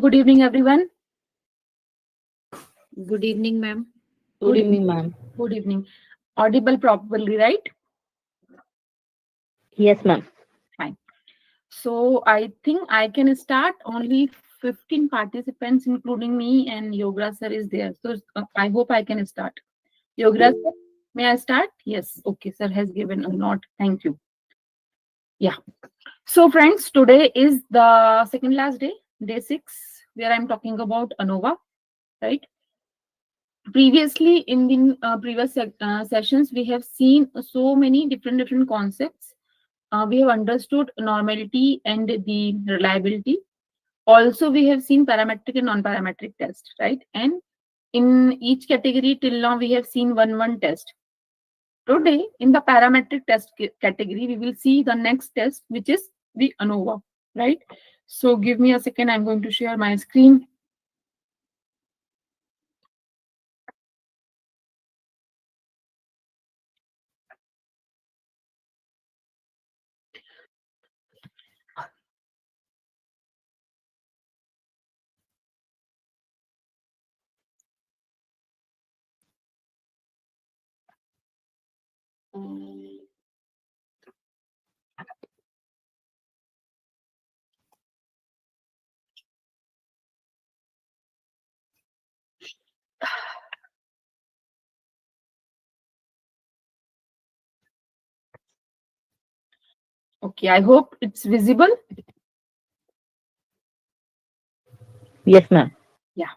good evening, everyone. Good evening, ma'am. Good Good evening. evening, ma'am. Good evening. Audible properly, right? Yes, ma'am. Fine. So I think I can start. Only 15 participants, including me, and Yoga sir is there. So I hope I can start. Yoga sir, may I start? Yes. Okay, sir has given a nod. Thank you. Yeah. So friends, today is the second last day, day 6, where I'm talking about ANOVA, right? Previously, in the previous sessions, we have seen so many different concepts. We have understood normality and the reliability. Also, we have seen parametric and non-parametric test, right? And in each category till now, we have seen one test. Today, in the parametric test category, we will see the next test, which is the ANOVA, right? So give me a second. I'm going to share my screen. Okay, I hope it's visible. Yes, ma'am. Yeah,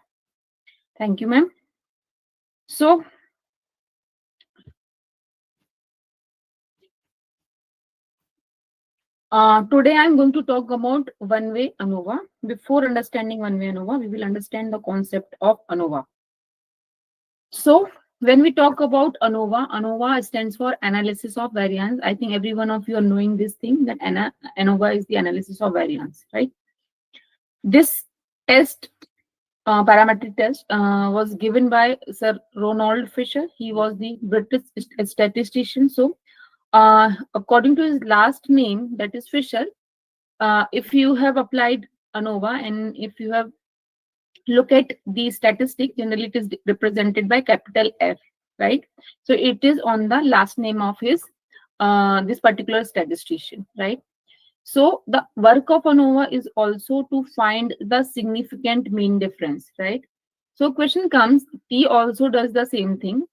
thank you, ma'am. So, today I'm going to talk about one-way ANOVA. Before understanding one-way ANOVA, we will understand the concept of ANOVA. So, when we talk about ANOVA, ANOVA stands for analysis of variance. I think every one of you are knowing this thing that ANOVA is the analysis of variance, right? This test, parametric test, was given by Sir Ronald Fisher. He was the British statistician. So, according to his last name, that is Fisher, if you have applied ANOVA and if you have look at the statistic, generally it is represented by capital F, right? So it is on the last name of his this particular statistician, right? So the work of ANOVA is also to find the significant mean difference, right? So question comes, T also does the same thing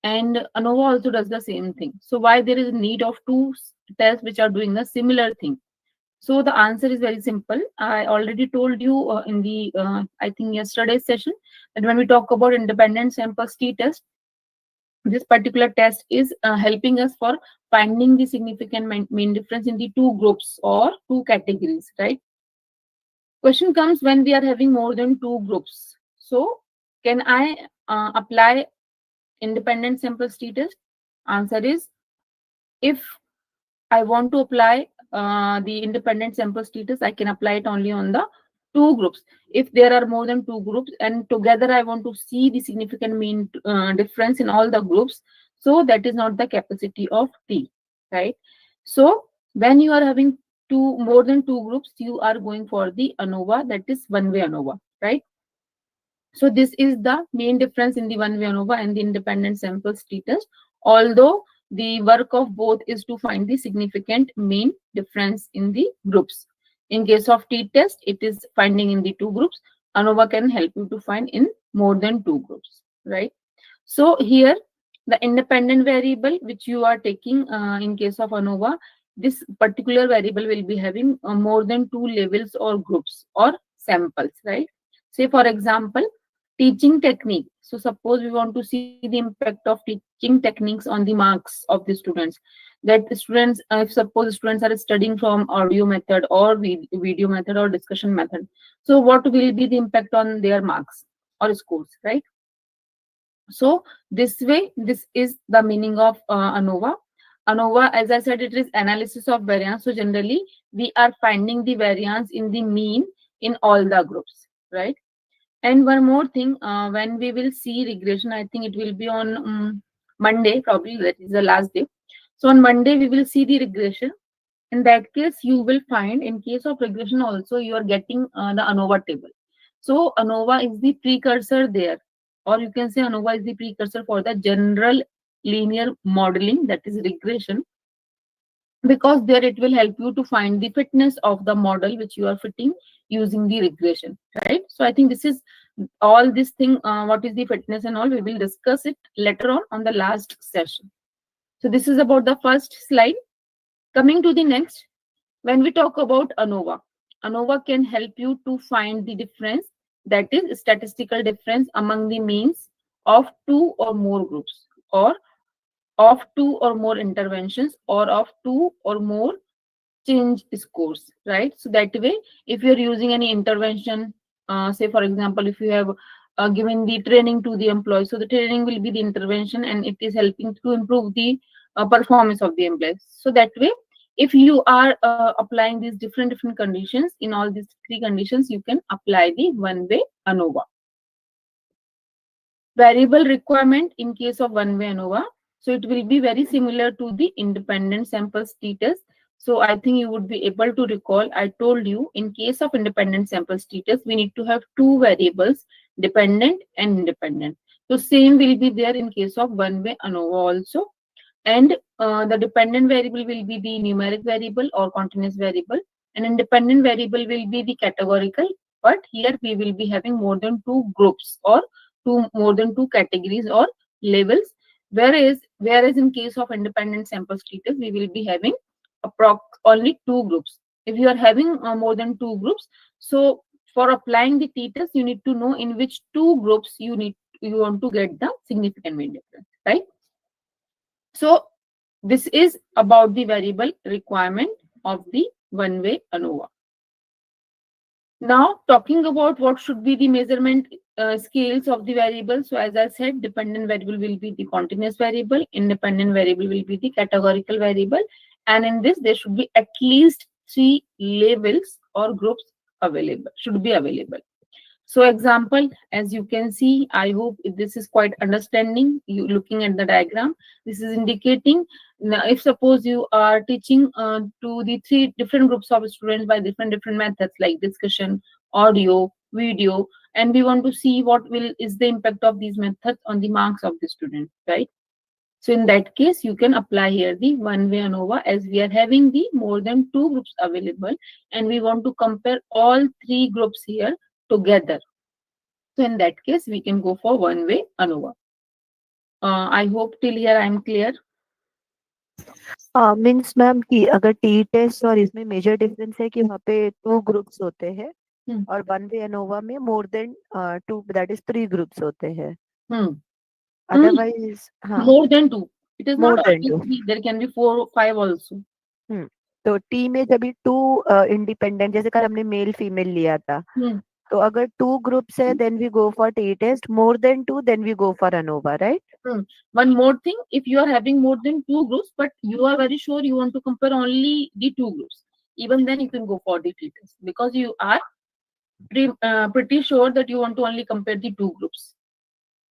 and ANOVA also does the same thing. So why there is a need of two tests which are doing the similar thing? So the answer is very simple. I already told you in the, I think yesterday's session, that when we talk about independent sample T test, this particular test is helping us for finding the significant mean difference in the two groups or two categories, right? Question comes when we are having more than two groups. So can I apply independent sample T test? Answer is, if I want to apply the independent sample status, I can apply it only on the two groups. If there are more than two groups and together I want to see the significant mean difference in all the groups, so that is not the capacity of T, right? So when you are having more than two groups, you are going for the ANOVA, that is one-way ANOVA, right? So this is the main difference in the one-way ANOVA and the independent sample status. Although the work of both is to find the significant mean difference in the groups. In case of t-test, it is finding in the two groups. ANOVA can help you to find in more than two groups, right? So here, the independent variable which you are taking in case of ANOVA, this particular variable will be having more than two levels or groups or samples, right? Say for example, teaching technique. So suppose we want to see the impact of teaching techniques on the marks of the students. That the students, if suppose students are studying from audio method or video method or discussion method, so what will be the impact on their marks or scores, right? So this way, this is the meaning of ANOVA. ANOVA, as I said, it is analysis of variance. So generally, we are finding the variance in the mean in all the groups, right? And one more thing, when we will see regression, I think it will be on Monday, probably that is the last day. So on Monday, we will see the regression. In that case, you will find in case of regression also, you are getting the ANOVA table. So ANOVA is the precursor there, or you can say ANOVA is the precursor for the general linear modeling, that is regression, because there it will help you to find the fitness of the model which you are fitting using the regression, right? So I think this is all this thing, what is the fitness and all, we will discuss it later on the last session. So this is about the first slide. Coming to the next, when we talk about ANOVA, ANOVA can help you to find the difference, that is statistical difference among the means of two or more groups, or of two or more interventions, or of two or more change scores, right? So that way, if you're using any intervention, say for example, if you have given the training to the employee, so the training will be the intervention and it is helping to improve the performance of the employees. So that way, if you are applying these different conditions, in all these three conditions, you can apply the one-way ANOVA. Variable requirement in case of one-way ANOVA, so it will be very similar to the independent sample status. So I think you would be able to recall, I told you in case of independent sample status, we need to have two variables, dependent and independent. So same will be there in case of one-way ANOVA also. And the dependent variable will be the numeric variable or continuous variable, and independent variable will be the categorical. But here we will be having more than two groups, or more than two categories or levels. Whereas in case of independent sample status, we will be having only two groups. If you are having more than two groups, so for applying the t-test, you need to know in which two groups you want to get the significant mean difference, right? So this is about the variable requirement of the one-way ANOVA. Now talking about what should be the measurement scales of the variable. So as I said, dependent variable will be the continuous variable, independent variable will be the categorical variable, and in this there should be at least three levels or groups available, should be available. So example, as you can see, I hope this is quite understanding. You looking at the diagram, this is indicating, now if suppose you are teaching to the three different groups of students by different methods like discussion, audio, video, and we want to see what is the impact of these methods on the marks of the student, right? So in that case, you can apply here the one-way ANOVA, as we are having the more than two groups available and we want to compare all three groups here together. So in that case, we can go for one-way ANOVA. I hope till here I am clear. Means ma'am कि अगर T test और इसमें major difference है कि वहाँ पे two groups होते हैं और वन वे एनोवा में more than two, that is three groups होते हैं. Otherwise More than two. It is More not than only two. three. There can be 4 or 5 also. तो टी में जब टू इंडिपेंडेंट, जैसे कल हमने मेल फीमेल लिया था, तो अगर टू ग्रुप्स है then we go for T test, more than two then we go for ANOVA, right? One more thing, if you are having more than two groups, but you are very sure you want to compare only the two groups, even then you can go for the t-test, because you are pretty sure that you want to only compare the two groups.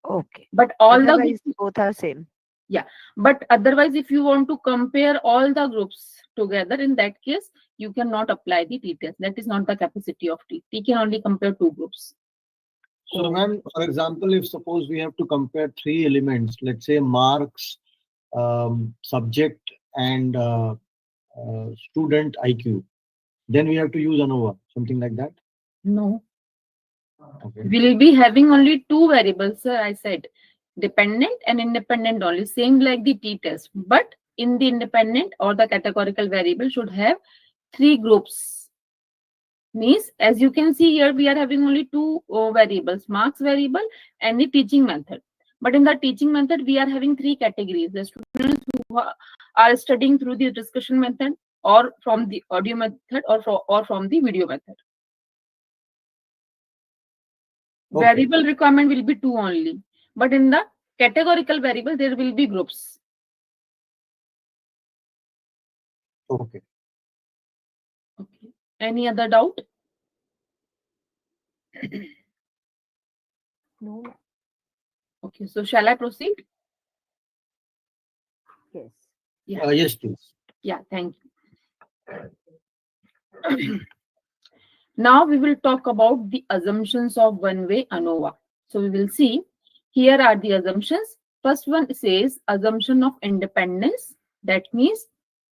Okay. But all the Otherwise, both are same. Yeah, but otherwise, if you want to compare all the groups together, in that case, you cannot apply the t-test. That is not the capacity of t. T can only compare two groups. So, ma'am, for example, if suppose we have to compare three elements, let's say marks, subject, and student IQ, then we have to use ANOVA, something like that? No. Okay. We'll be having only two variables, sir. I said dependent and independent only, same like the t-test. But in the independent or the categorical variable should have three groups. Means, as you can see here, we are having only two variables, marks variable and the teaching method. But in the teaching method, we are having three categories. The students who are studying through the discussion method, or from the audio method, or from the video method. Okay. Variable requirement will be two only. But in the categorical variable, there will be groups. Okay. Okay. Any other doubt? No. Okay, so shall I proceed? Yes. Yeah. Yes, please. Yeah, thank you. Now we will talk about the assumptions of one-way ANOVA. So we will see, here are the assumptions. First one says assumption of independence. That means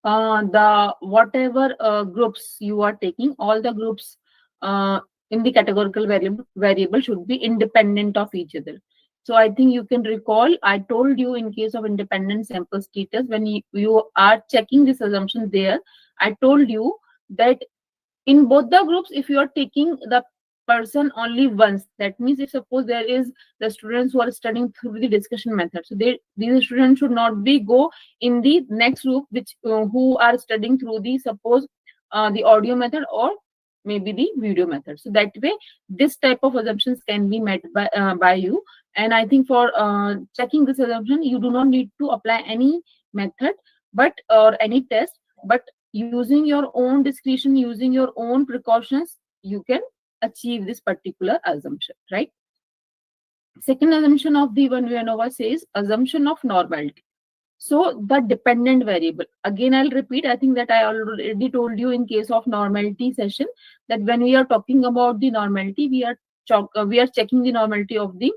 the whatever groups you are taking, all the groups in the categorical variable should be independent of each other. So I think you can recall, I told you in case of independent sample status, when you are checking this assumption there, I told you that in both the groups, if you are taking the person only once, that means if suppose there is the students who are studying through the discussion method, so these students should not be go in the next group which who are studying through the suppose the audio method or maybe the video method. So that way this type of assumptions can be met by you. And I think for checking this assumption, you do not need to apply any method but or any test, but using your own discretion, using your own precautions, you can achieve this particular assumption, right? Second assumption of the one-way ANOVA says assumption of normality. So the dependent variable, again I'll repeat, I think that I already told you in case of normality session that when we are talking about the normality, we are checking the normality of the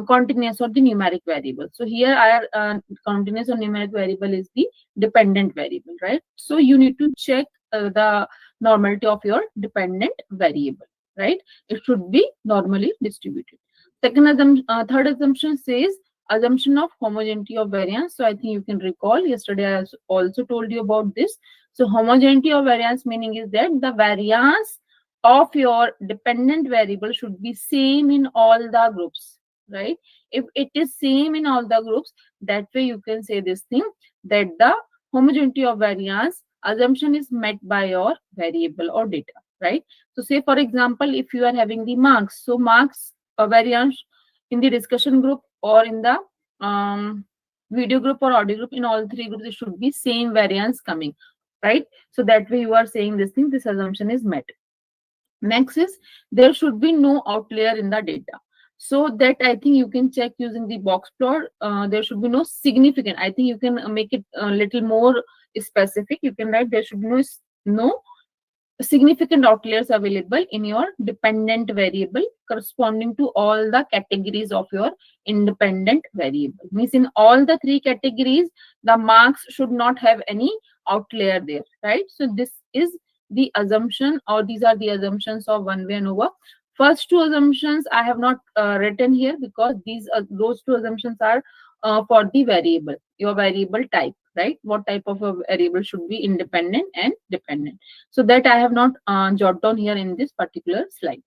continuous or the numeric variable. So here our continuous or numeric variable is the dependent variable, right? So you need to check the normality of your dependent variable, right? It should be normally distributed. Third assumption says assumption of homogeneity of variance. So I think you can recall yesterday I also told you about this. So homogeneity of variance meaning is that the variance of your dependent variable should be same in all the groups, right? If it is same in all the groups, that way you can say this thing that the homogeneity of variance assumption is met by your variable or data, right? So say for example, if you are having the marks, so marks variance in the discussion group or in the video group or audio group, in all three groups it should be same variance coming, right? So that way you are saying this thing, this assumption is met. Next is there should be no outlier in the data. So that I think you can check using the box plot. There should be no significant. I think you can make it a little more specific. You can write there should be no significant outliers available in your dependent variable corresponding to all the categories of your independent variable. Means in all the three categories, the marks should not have any outlier there, right? So this is the assumption, or these are the assumptions of one-way ANOVA. First two assumptions I have not written here because those two assumptions are for the variable, your variable type, right? What type of a variable should be independent and dependent. So that I have not jotted down here in this particular slide.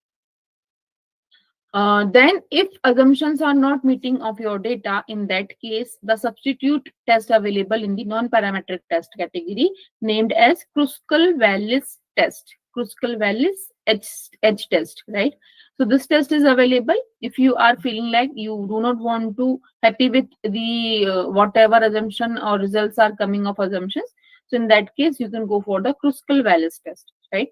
Then if assumptions are not meeting of your data, in that case, the substitute test available in the non-parametric test category named as Kruskal-Wallis test, Kruskal-Wallis H test, right? So this test is available if you are feeling like you do not want to happy with the whatever assumption or results are coming of assumptions. So in that case, you can go for the Kruskal-Wallis test, right?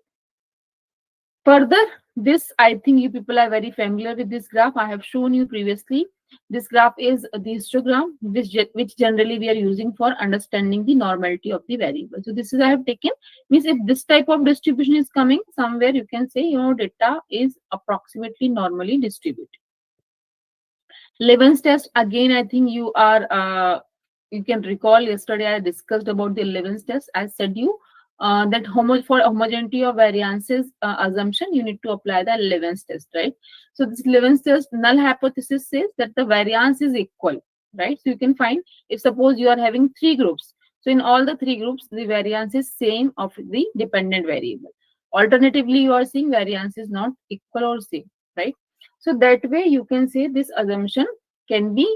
Further, this I think you people are very familiar with this graph. I have shown you previously. This graph is the histogram, which generally we are using for understanding the normality of the variable. So this is I have taken, means if this type of distribution is coming somewhere, you can say your data is approximately normally distributed. Leven's test, again, I think you are you can recall yesterday I discussed about the Leven's test. I said you that for homogeneity of variances assumption, you need to apply the Leven's test, right? So this Leven's test null hypothesis says that the variance is equal, right? So you can find if suppose you are having three groups. So in all the three groups, the variance is same of the dependent variable. Alternatively, you are seeing variance is not equal or same, right? So that way you can say this assumption can be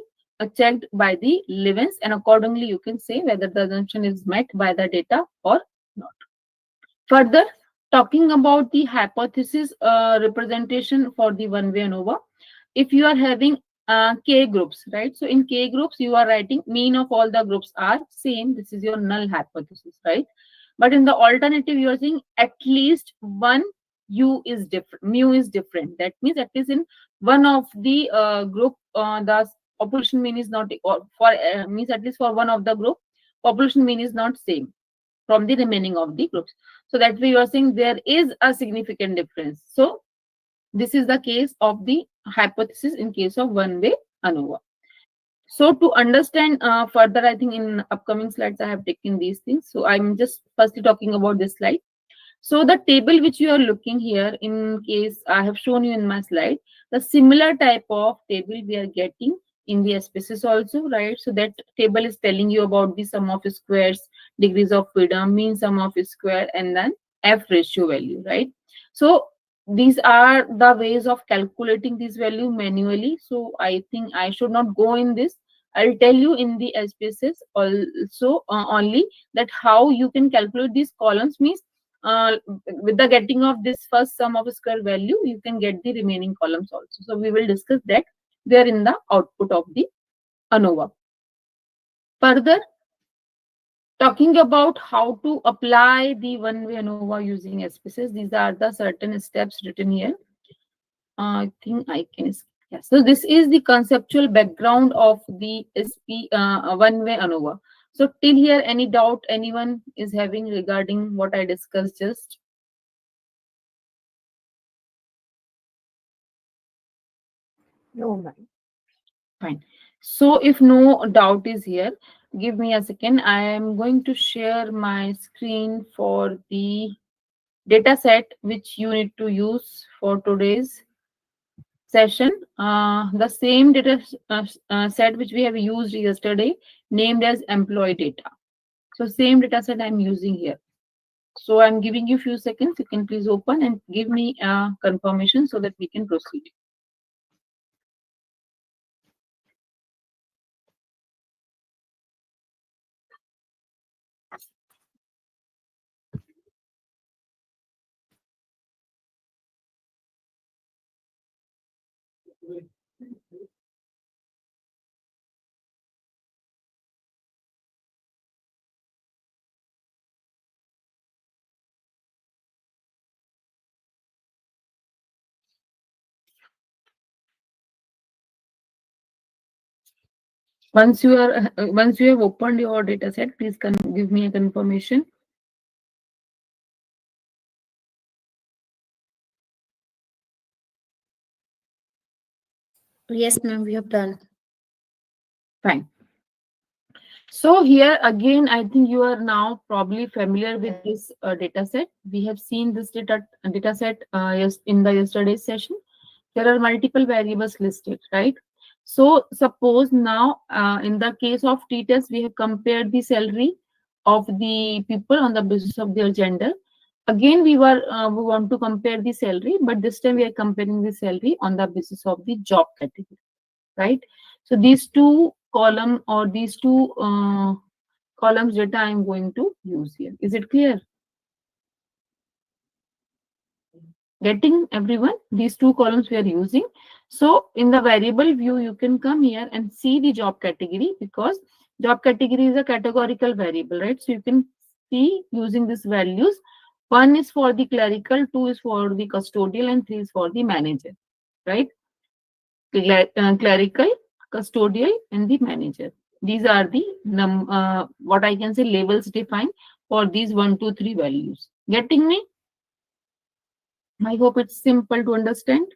checked by the Leven's, and accordingly you can say whether the assumption is met by the data or not. Further, talking about the hypothesis representation for the one-way ANOVA, if you are having K groups, right? So in K groups, you are writing mean of all the groups are same. This is your null hypothesis, right? But in the alternative, you are saying at least one mu is different. That means at least in one of the group, the population mean is not, or for means at least for one of the group, population mean is not same. from the remaining of the groups. So that we are saying there is a significant difference. So this is the case of the hypothesis in case of one-way ANOVA. So to understand further, I think in upcoming slides I have taken these things. So I'm just firstly talking about this slide. So the table which you are looking here, in case I have shown you in my slide, the similar type of table we are getting in the SPSS also, right? So that table is telling you about the sum of squares, degrees of freedom, mean sum of square, and then F ratio value, right? So these are the ways of calculating this value manually. So I think I should not go in this. I'll tell you in the SPSS also only that how you can calculate these columns means with the getting of this first sum of square value, you can get the remaining columns also. So we will discuss that there in the output of the ANOVA. Further, talking about how to apply the one-way ANOVA using SPSS, these are the certain steps written here. I think I can. Yeah. So this is the conceptual background of the one-way ANOVA. So till here, any doubt anyone is having regarding what I discussed just? No, ma'am. Fine. So if no doubt is here, give me a second. I am going to share my screen for the data set which you need to use for today's session. The same data set which we have used yesterday, named as employee data. So same data set I'm using here. So I'm giving you a few seconds. You can please open and give me a confirmation so that we can proceed. Once you have opened your data set, please give me a confirmation. Yes, ma'am, we have done. Fine. So here again, I think you are now probably familiar with this data set. We have seen this data set yes, in the yesterday's session. There are multiple variables listed, right? So suppose now in the case of t-test, we have compared the salary of the people on the basis of their gender. Again, we want to compare the salary, but this time we are comparing the salary on the basis of the job category, right? So these two column or these two columns data I'm going to use here. Is it clear? Getting everyone? These two columns we are using. So in the variable view, you can come here and see the job category, because job category is a categorical variable, right? So you can see using these values. 1 is for the clerical, 2 is for the custodial, and 3 is for the manager, right? Clerical, custodial, and the manager. These are the what I can say labels defined for these 1, 2, 3 values. Getting me? I hope it's simple to understand.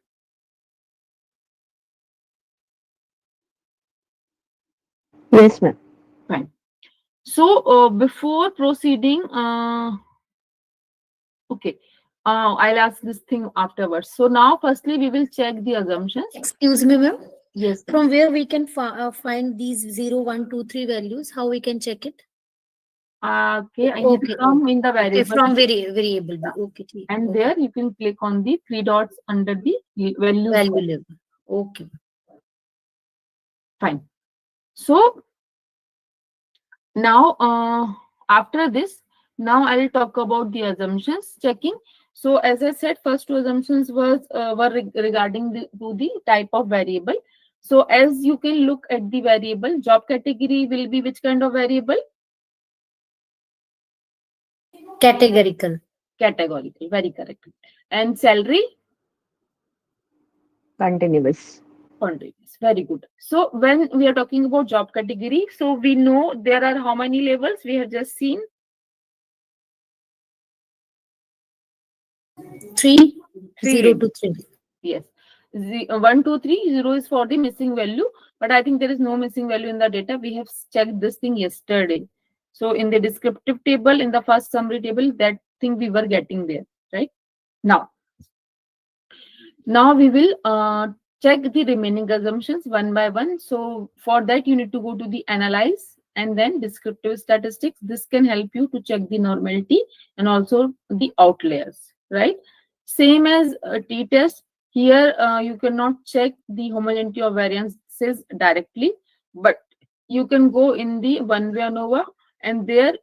Yes, ma'am. Fine. So before proceeding, okay, I'll ask this thing afterwards. So now, firstly, we will check the assumptions. Excuse me, ma'am. Yes. From where we can find these 0, 1, 2, 3 values? How we can check it? Okay, I need to come in the variable. Okay, from variable. Okay. And there you can click on the 3 dots under the values. Value level. Okay. Fine. So now, after this, now I'll talk about the assumptions checking. So as I said, first two assumptions were regarding the type of variable. So as you can look at the variable, job category will be which kind of variable? Categorical. Categorical, very correct. And salary? Continuous. Continuous, very good. So when we are talking about job category, so we know there are how many levels we have just seen? 3, Three. 0 to 3. Yes. 1, 2, 3, 0 is for the missing value, but I think there is no missing value in the data. We have checked this thing yesterday. So in the descriptive table, in the first summary table, that thing we were getting there, right? Now we will check the remaining assumptions one by one. So for that, you need to go to the analyze and then descriptive statistics. This can help you to check the normality and also the outliers, right? Same as a t-test. Here, you cannot check the homogeneity of variances directly, but you can go in the one-way ANOVA, and there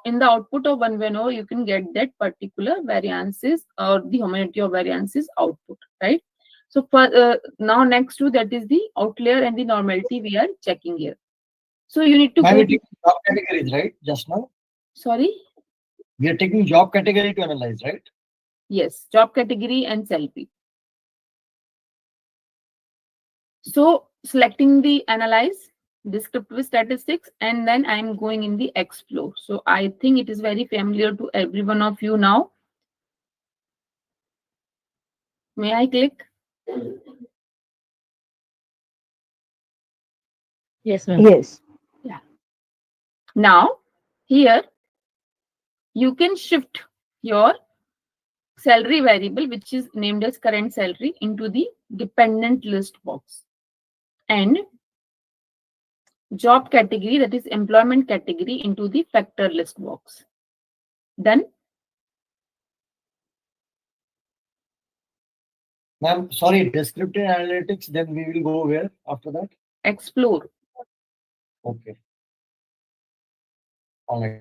in the output of one-way ANOVA, you can get that particular variances or the homogeneity of variances output, right? So for now, next to that is the outlier and the normality we are checking here. So you need to Ma'am, go. we're taking job categories, right? Just now Sorry. we are taking job category to analyze, right? Yes, job category and selfie. So selecting the analyze, descriptive statistics, and then I'm going in the explore. So I think it is very familiar to every one of you now. May I click? Yes, ma'am. Yes. Now here you can shift your salary variable, which is named as current salary, into the dependent list box, and job category, that is employment category, into the factor list box. Done. Ma'am, sorry, descriptive analytics, then we will go where after that? Explore. Okay. All right.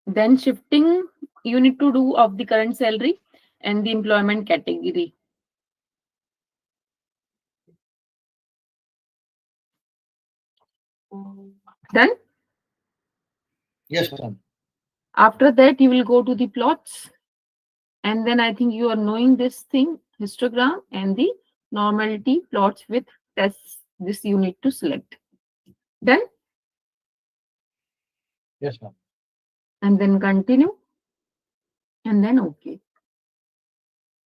Then shifting you need to do of the current salary and the employment category. Done. Yes, ma'am. After that, you will go to the plots, and then I think you are knowing this thing, histogram and the normality plots with tests. This you need to select. Done. Yes, ma'am. And then continue, and then okay.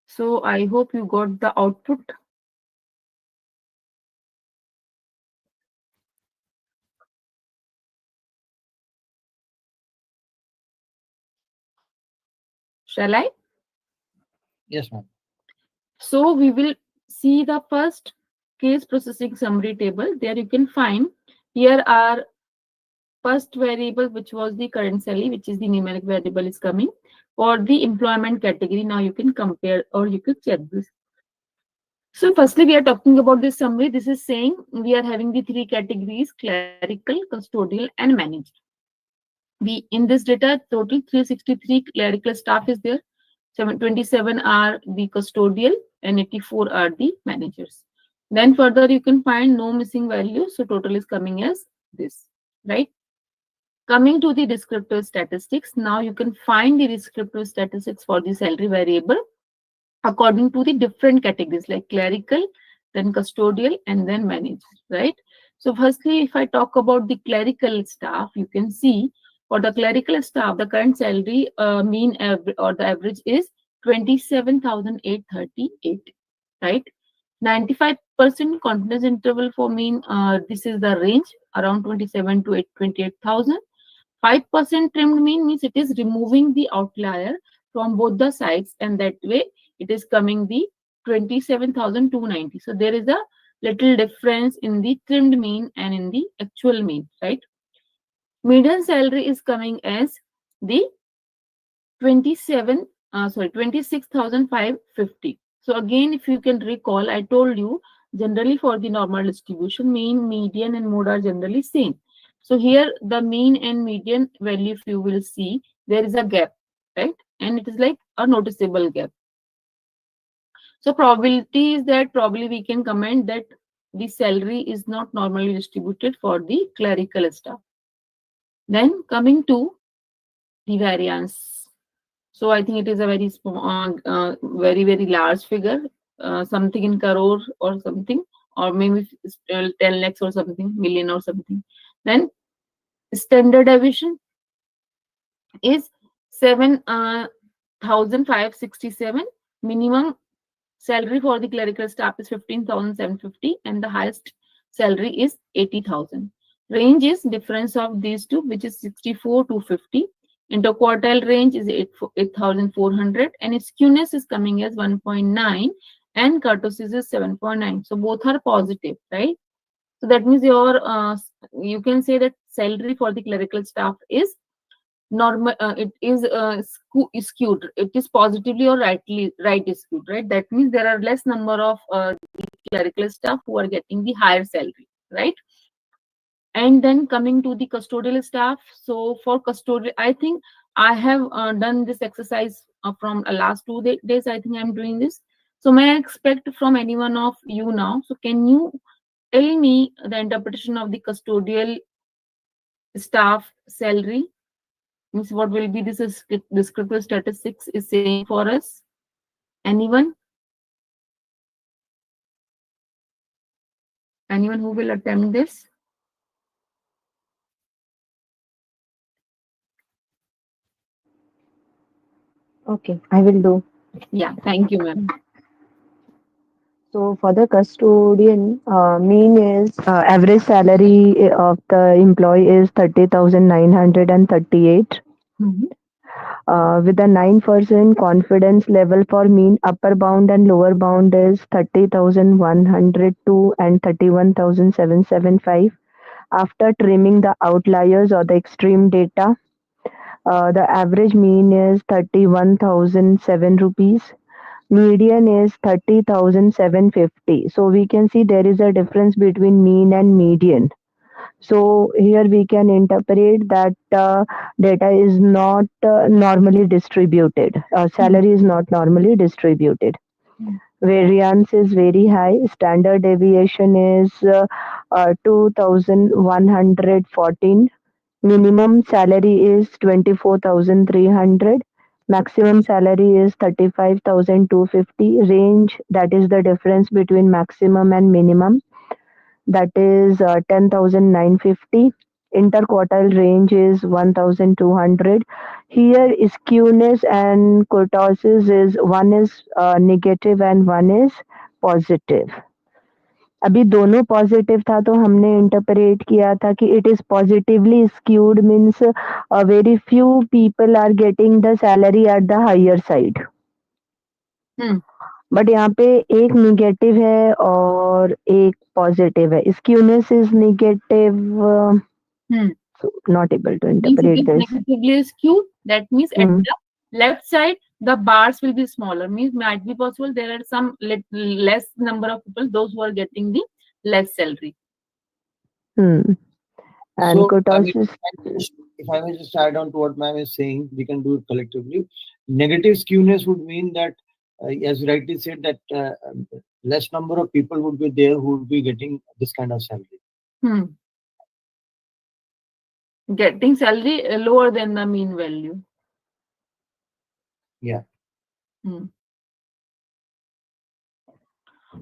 So I hope you got the output. Shall I? Yes, ma'am. So we will see the first case processing summary table. There you can find here are first variable, which was the current salary, which is the numeric variable is coming for the employment category. Now you can compare or you can check this. So firstly, we are talking about this summary. This is saying we are having the three categories: clerical, custodial, and managed. We in this data total 363 clerical staff is there. 727 are the custodial and 84 are the managers. Then further you can find no missing value. So total is coming as this, right? Coming to the descriptive statistics, now you can find the descriptive statistics for the salary variable according to the different categories like clerical, then custodial, and then managed, right? So firstly, if I talk about the clerical staff, you can see for the clerical staff, the current salary mean average or the average is 27,838, right? 95% confidence interval for mean, this is the range around 27 to 28,000. 5% trimmed mean means it is removing the outlier from both the sides, and that way it is coming the 27,290. So there is a little difference in the trimmed mean and in the actual mean, right? Median salary is coming as the 26,550. So again, if you can recall, I told you generally for the normal distribution, mean, median, and mode are generally same. So here the mean and median value, if you will see, there is a gap, right? And it is like a noticeable gap. So probability is that probably we can comment that the salary is not normally distributed for the clerical staff. Then coming to the variance. So I think it is a very small, very large figure, something in crore or something, or maybe 10 lakhs or something, million or something. Then standard deviation is 7 8,567. Minimum salary for the clerical staff is 15,750 and the highest salary is 80,000. Range is difference of these two, which is 64 to 50. Interquartile range is 8,400 and skewness is coming as 1.9 and kurtosis is 7.9. So both are positive, right? So that means your you can say that salary for the clerical staff is normal. It is skewed. It is positively or right skewed, right? That means there are less number of clerical staff who are getting the higher salary, right? And then coming to the custodial staff. So for custodial, I think I have done this exercise from last 2 days. I think I'm doing this. So may I expect from any one of you now? So can you tell me the interpretation of the custodial staff salary? Means what will be this descriptive statistics is saying for us? Anyone? Anyone who will attempt this? Okay, I will do. Yeah, thank you, ma'am. So for the custodian, mean is average salary of the employee is 30,938. With a 9% confidence level for mean, upper bound and lower bound is 30,102 and 31,775. After trimming the outliers or the extreme data, the average mean is 31,007 rupees. Median is 30,750. So we can see there is a difference between mean and median. So here we can interpret that data is not normally distributed. Salary is not normally distributed. Variance is very high. Standard deviation is 2,114. Minimum salary is 24,300. Maximum salary is 35,250. Range, that is the difference between maximum and minimum, that is 10,950. Interquartile range is 1,200. Here skewness and kurtosis is one is negative and one is positive. अभी दोनों positive था तो हमने interpret किया था कि it is positively skewed means very few people are getting the salary at the higher side. But यहाँ पे एक निगेटिव है और एक पॉजिटिव है. Skewness is negative, not able to interpret this. Negatively skewed. That means at the left side, the bars will be smaller. Means might be possible there are some less number of people, those who are getting the less salary. And So, kurtosis. if I may just add on to what ma'am is saying, we can do it collectively. Negative skewness would mean that, as you rightly said, that less number of people would be there who would be getting this kind of salary. Getting salary lower than the mean value. Yeah.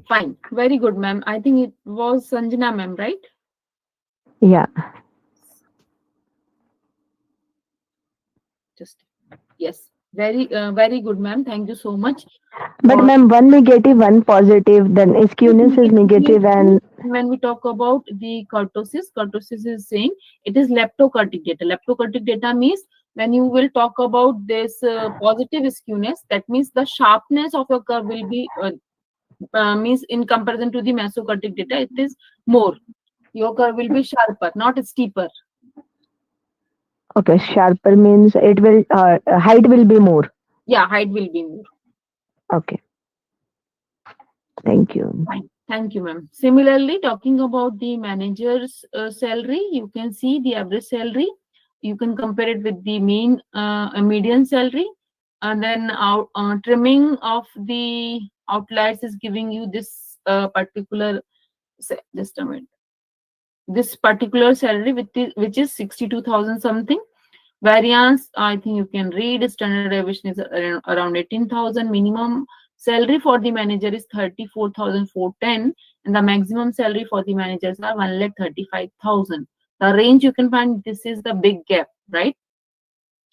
Fine. Very good, ma'am. I think it was Sanjana, ma'am, right? Yeah. Yes. Very good, ma'am. Thank you so much. But ma'am, one negative, one positive, then skewness is negative. And when we talk about the kurtosis is saying it is leptokurtic data. Leptokurtic data means when you will talk about this positive skewness, that means the sharpness of your curve will be means in comparison to the mesokurtic data, it is more. Your curve will be sharper, not steeper. Okay, sharper means it will height will be more. Yeah, height will be more. Okay. Thank you. Fine. Thank you, ma'am. Similarly, talking about the manager's salary, you can see the average salary. You can compare it with the mean median salary, and then trimming of the outliers is giving you this particular. Just a minute. This particular salary, which is 62,000 something. Variance, I think you can read. Standard deviation is around 18,000. Minimum salary for the manager is 34,410, and the maximum salary for the managers are 1,35,000. The range you can find, this is the big gap, right?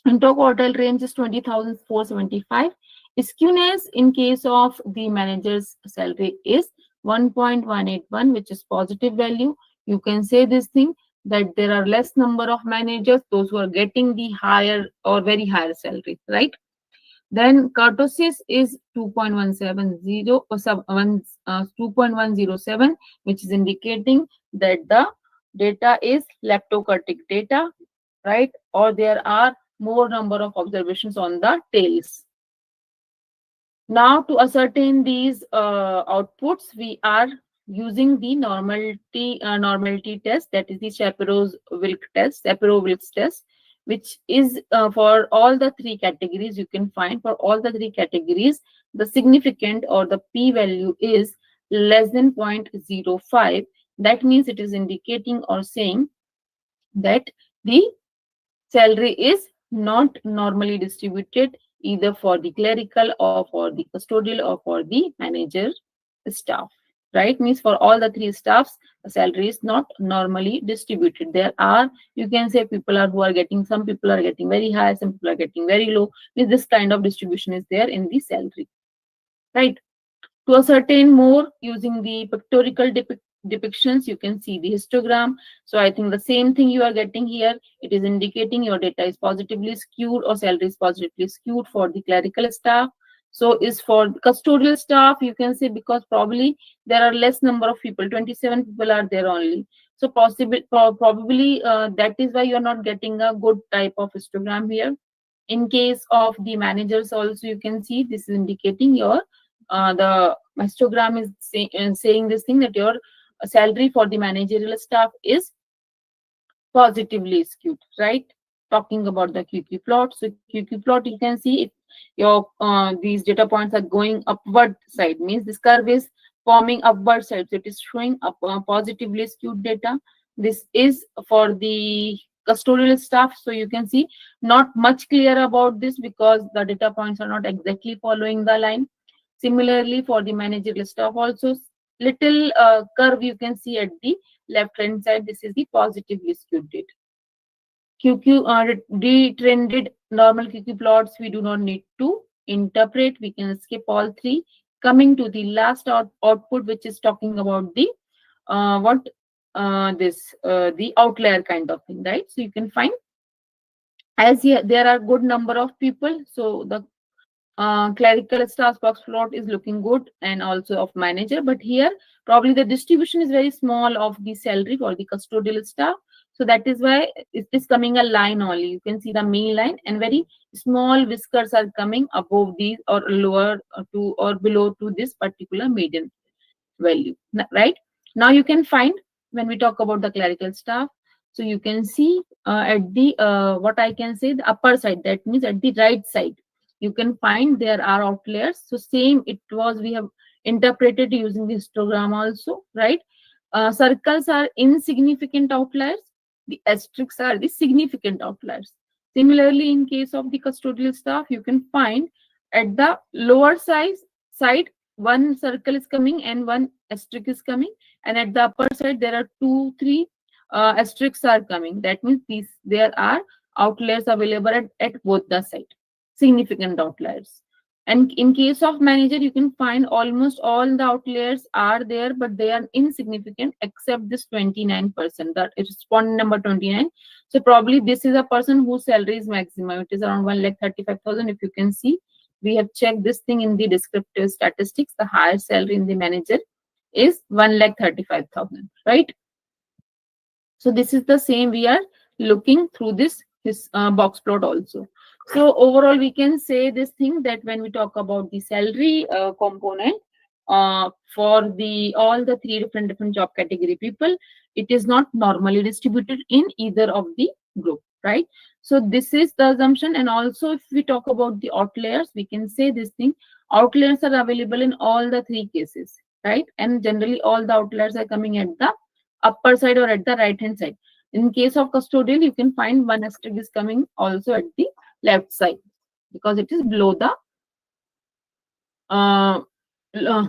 Interquartile range is 20,475. Skewness in case of the manager's salary is 1.181, which is positive value. You can say this thing that there are less number of managers, those who are getting the higher or very higher salary, right? Then kurtosis is 2.170 or 2.107, which is indicating that the data is leptokurtic data, right? Or there are more number of observations on the tails. Now, to ascertain these outputs, we are using the normality test, that is the Shapiro-Wilks test, which is for all the three categories. You can find for all the three categories, the significant or the p-value is less than 0.05. That means it is indicating or saying that the salary is not normally distributed either for the clerical or for the custodial or for the manager staff, right? Means for all the three staffs, the salary is not normally distributed. There are, you can say, people are who are getting, some people are getting very high, some people are getting very low. Means this kind of distribution is there in the salary, right? To ascertain more using the pictorial depictions, you can see the histogram. So I think the same thing you are getting here. It is indicating your data is positively skewed or salary is positively skewed for the clerical staff. So is for custodial staff, you can say, because probably there are less number of people, 27 people are there only. So probably that is why you are not getting a good type of histogram here. In case of the managers also, you can see this is indicating your the histogram is saying this thing, that your salary for the managerial staff is positively skewed, right? Talking about the QQ plot. So QQ plot, you can see if your these data points are going upward side, means this curve is forming upward side. So it is showing up positively skewed data. This is for the custodial staff. So you can see not much clear about this because the data points are not exactly following the line. Similarly, for the managerial staff also, little curve you can see at the left hand side. This is the positively skewed data. QQ detrended normal QQ plots, we do not need to interpret. We can skip all three. Coming to the last output, which is talking about the the outlier kind of thing, right? So you can find, as here there are good number of people, so the clerical staff box plot is looking good, and also of manager, but here probably the distribution is very small of the salary for the custodial staff. So that is why it is coming a line only. You can see the mean line, and very small whiskers are coming above these or lower to or below to this particular median value, right? Now you can find, when we talk about the clerical staff, so you can see at the what I can say, the upper side, that means at the right side, you can find there are outliers. So same it was, we have interpreted using the histogram also, right? Circles are insignificant outliers, the asterisks are the significant outliers. Similarly, in case of the custodial staff, you can find at the lower side one circle is coming and one asterisk is coming, and at the upper side there are 2-3 asterisks are coming. That means there are outliers available at both the side, significant outliers. And in case of manager, you can find almost all the outliers are there, but they are insignificant except this 29%, that is respondent number 29. So probably this is a person whose salary is maximum. It is around 1,35,000. If you can see, we have checked this thing in the descriptive statistics. The higher salary in the manager is 1,35,000, right? So this is the same we are looking through this box plot also. So overall, we can say this thing, that when we talk about the salary component for the all the three different job category people, it is not normally distributed in either of the group, right? So this is the assumption. And also, if we talk about the outliers, we can say this thing, outliers are available in all the three cases, right? And generally all the outliers are coming at the upper side or at the right hand side. In case of custodial, you can find one asterisk is coming also at the left side because it is below the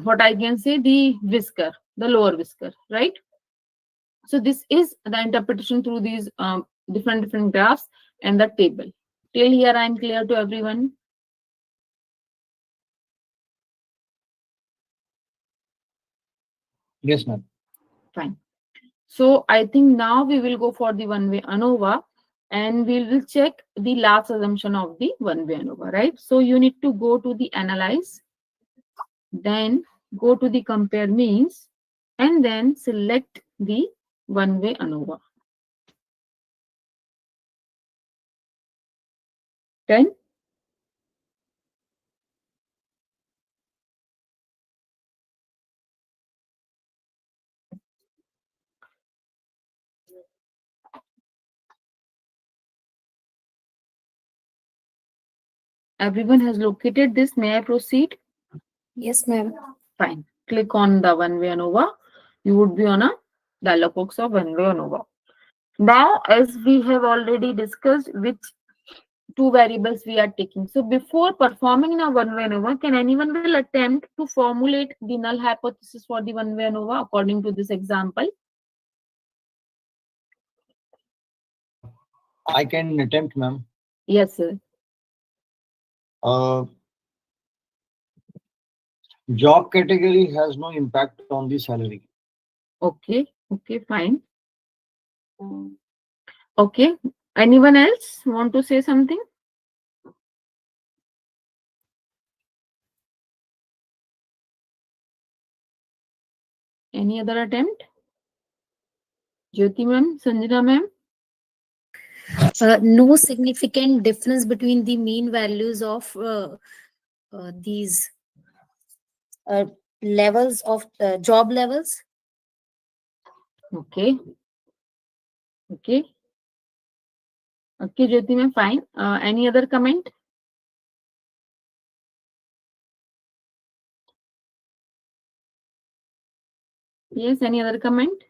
what I can say, the whisker, the lower whisker, right? So this is the interpretation through these different graphs and the Till here I am clear to everyone. Yes, ma'am. Fine. So I think now we will go for the one-way ANOVA and we will check the last assumption of the one-way ANOVA, right? So you need to go to the analyze, then go to the compare means, and then select the one-way ANOVA. Done? Everyone has located this. May I proceed? Yes, ma'am. Fine. Click on the one-way ANOVA. You would be on a dialog box of one-way ANOVA. Now, as we have already discussed which two variables we are taking. So before performing in a one-way ANOVA, can anyone will attempt to formulate the null hypothesis for the one-way ANOVA according to this example? I can attempt, ma'am. Yes, sir. Job category has no impact on the salary. Okay. Okay, fine. Okay. Anyone else want to say something? Any other attempt? Jyoti ma'am, Sanjana ma'am? No significant difference between the mean values of these levels of job levels. Okay. Okay. Okay, Jyoti ma'am, fine. Any other comment? Yes, any other comment?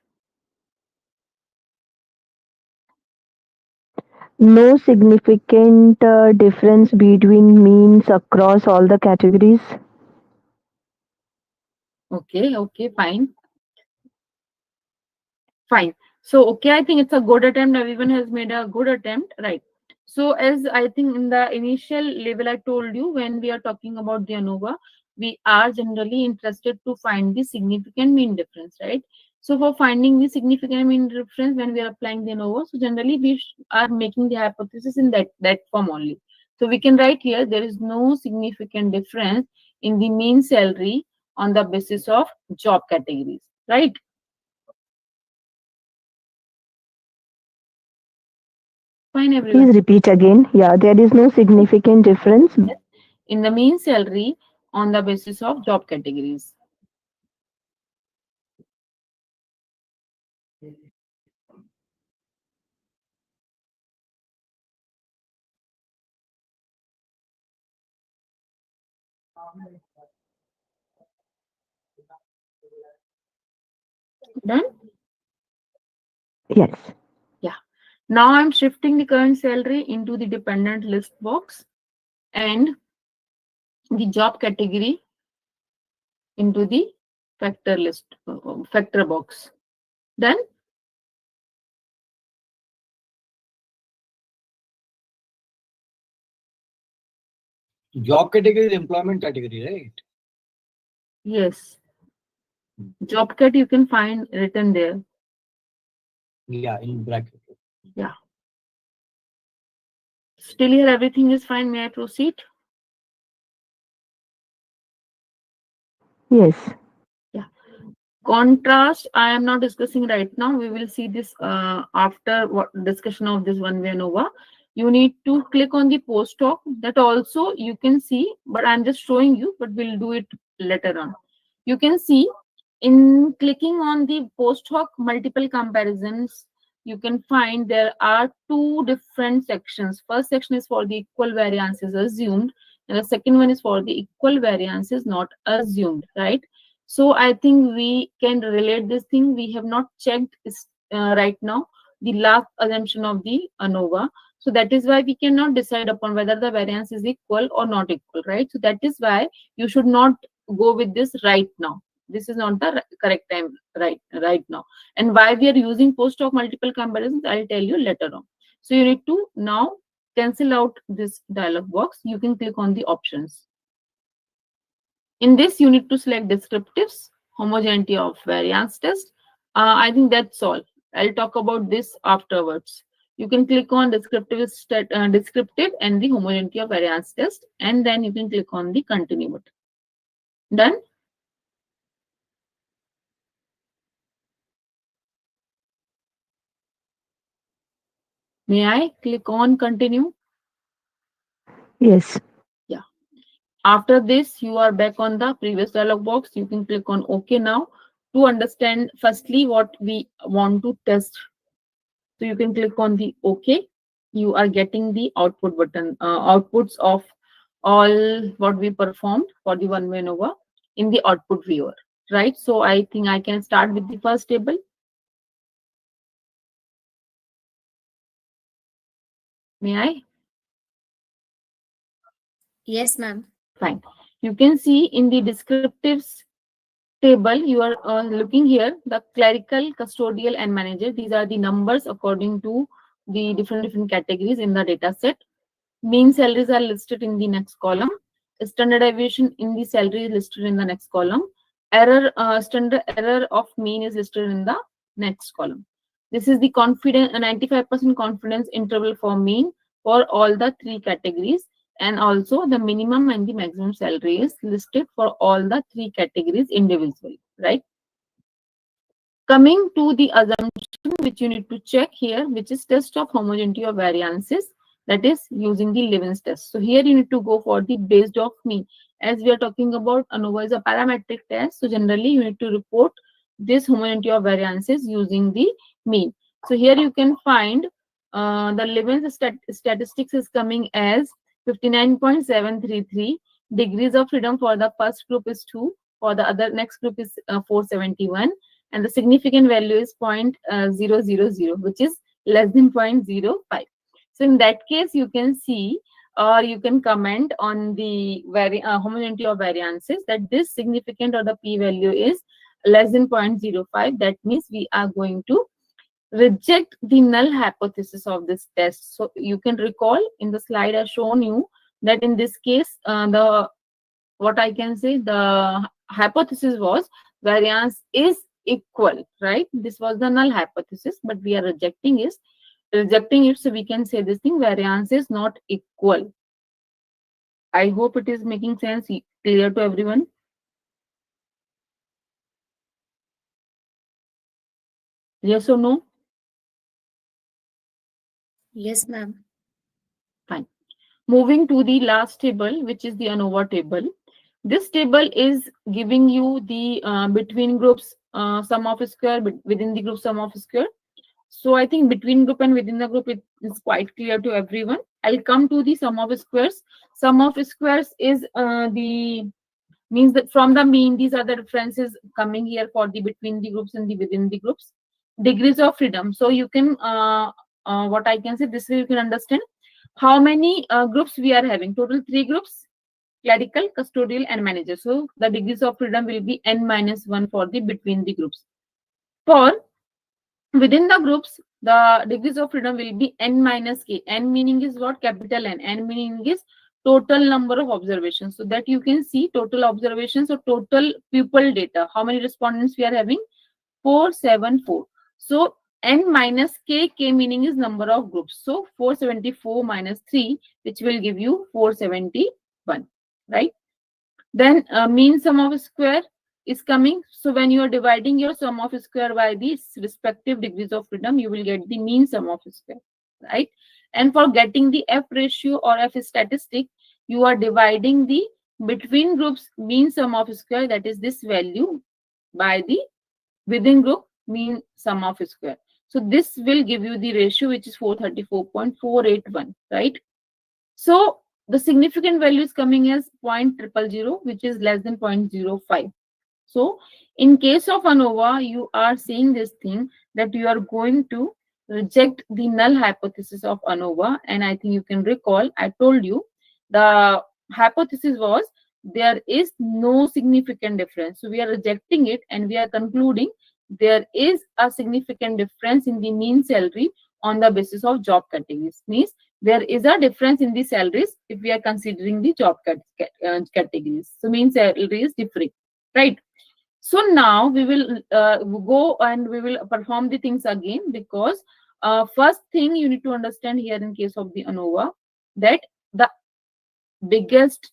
No significant difference between means across all the categories. Okay, okay, fine. Fine. So, okay, I think it's a good attempt. Everyone has made a good attempt, right? So, as I think in the initial level, I told you when we are talking about the ANOVA, we are generally interested to find the significant mean difference, right? So, for finding the significant mean difference when we are applying the ANOVA, so generally we are making the hypothesis in that form only. So, we can write here there is no significant difference in the mean salary on the basis of job categories, right? Fine, everyone. Please repeat again. Yeah, there is no significant difference. In the mean salary on the basis of job categories. Done? Yes. Yeah. Now I'm shifting the current salary into the dependent list box and the job category into the factor list, factor box. Done? Job category is employment category, right? Yes. Job cat you can find written there. Yeah, in bracket. Yeah. Still here everything is fine. May I proceed? Yes. Yeah. Contrast, I am not discussing right now. We will see this after what discussion of this one-way ANOVA. You need to click on the post hoc. That also you can see, but I'm just showing you, but we'll do it later on. You can see in clicking on the post hoc multiple comparisons, you can find there are two different sections. First section is for the equal variances assumed, and the second one is for the equal variances not assumed, right? So I think we can relate this thing. We have not checked right now the last assumption of the ANOVA. So that is why we cannot decide upon whether the variance is equal or not equal, right? So that is why you should not go with this right now. This is not the correct time right now. And why we are using post hoc multiple comparisons, I'll tell you later on. So you need to now cancel out this dialog box, you can click on the options. In this, you need to select descriptives, homogeneity of variance test. I think that's all. I'll talk about this afterwards. You can click on descriptive and the homogeneity of variance test, and then you can click on the continue button. Done. May I click on continue? Yes. Yeah. After this, you are back on the previous dialog box. You can click on OK now to understand firstly what we want to test. So you can click on the OK. You are getting the output button, outputs of all what we performed for the one-way ANOVA in the output viewer, right? So I think I can start with the first table. May I? Yes, ma'am. Fine. You can see in the descriptives table, you are looking here, the clerical, custodial, and manager. These are the numbers according to the different categories in the data set. Mean salaries are listed in the next column. Standard deviation in the salary is listed in the next column. Standard error of mean is listed in the next column. This is the 95% confidence interval for mean for all the three categories, and also the minimum and the maximum salary is listed for all the three categories individually, right? Coming to the assumption which you need to check here, which is test of homogeneity of variances, that is using the Levin's test. So here you need to go for the based off mean. As we are talking about ANOVA is a parametric test, so generally you need to report this homogeneity of variances using the mean. So here you can find the Levin's statistics is coming as 59.733. Degrees of freedom for the first group is 2, for the other next group is 471. And the significant value is 0.000, which is less than 0.05. So in that case, you can see or you can comment on the homogeneity of variances that this significant or the p-value is less than 0.05. That means we are going to reject the null hypothesis of this test. So you can recall in the slide I've shown you that in this case, the hypothesis was variance is equal, right? This was the null hypothesis, but we are rejecting it, so we can say this thing, variance is not equal. I hope it is making sense, clear to everyone. Yes or no? Yes, ma'am. Fine. Moving to the last table, which is the ANOVA table. This table is giving you the between groups sum of a square, within the group sum of a square. So I think between group and within the group it is quite clear to everyone. I'll come to the sum of squares. Sum of squares is means that from the mean, these are the references coming here for the between the groups and the within the groups. Degrees of freedom. So you can what I can say, this way you can understand how many groups we are having. Total 3 groups: clerical, custodial, and manager. So the degrees of freedom will be n-1 for the between the groups. For within the groups, the degrees of freedom will be n-k. N meaning is what? Capital N. N meaning is total number of observations. So that you can see total observations or total pupil data. How many respondents we are having? 474. So n-k, k meaning is number of groups. So 474 minus 3, which will give you 471, right? Then mean sum of square is coming. So when you are dividing your sum of square by these respective degrees of freedom, you will get the mean sum of square, right? And for getting the F ratio or F statistic, you are dividing the between groups mean sum of square, that is this value, by the within group mean sum of square. So this will give you the ratio, which is 434.481, right? So the significant value is coming as 0.000, which is less than 0.05. So in case of ANOVA, you are saying this thing that you are going to reject the null hypothesis of ANOVA. And I think you can recall, I told you the hypothesis was there is no significant difference. So we are rejecting it and we are concluding there is a significant difference in the mean salary on the basis of job categories. Means there is a difference in the salaries if we are considering the job categories. So mean salary is different, right? So now we will go and we will perform the things again, because first thing you need to understand here in case of the ANOVA, that the biggest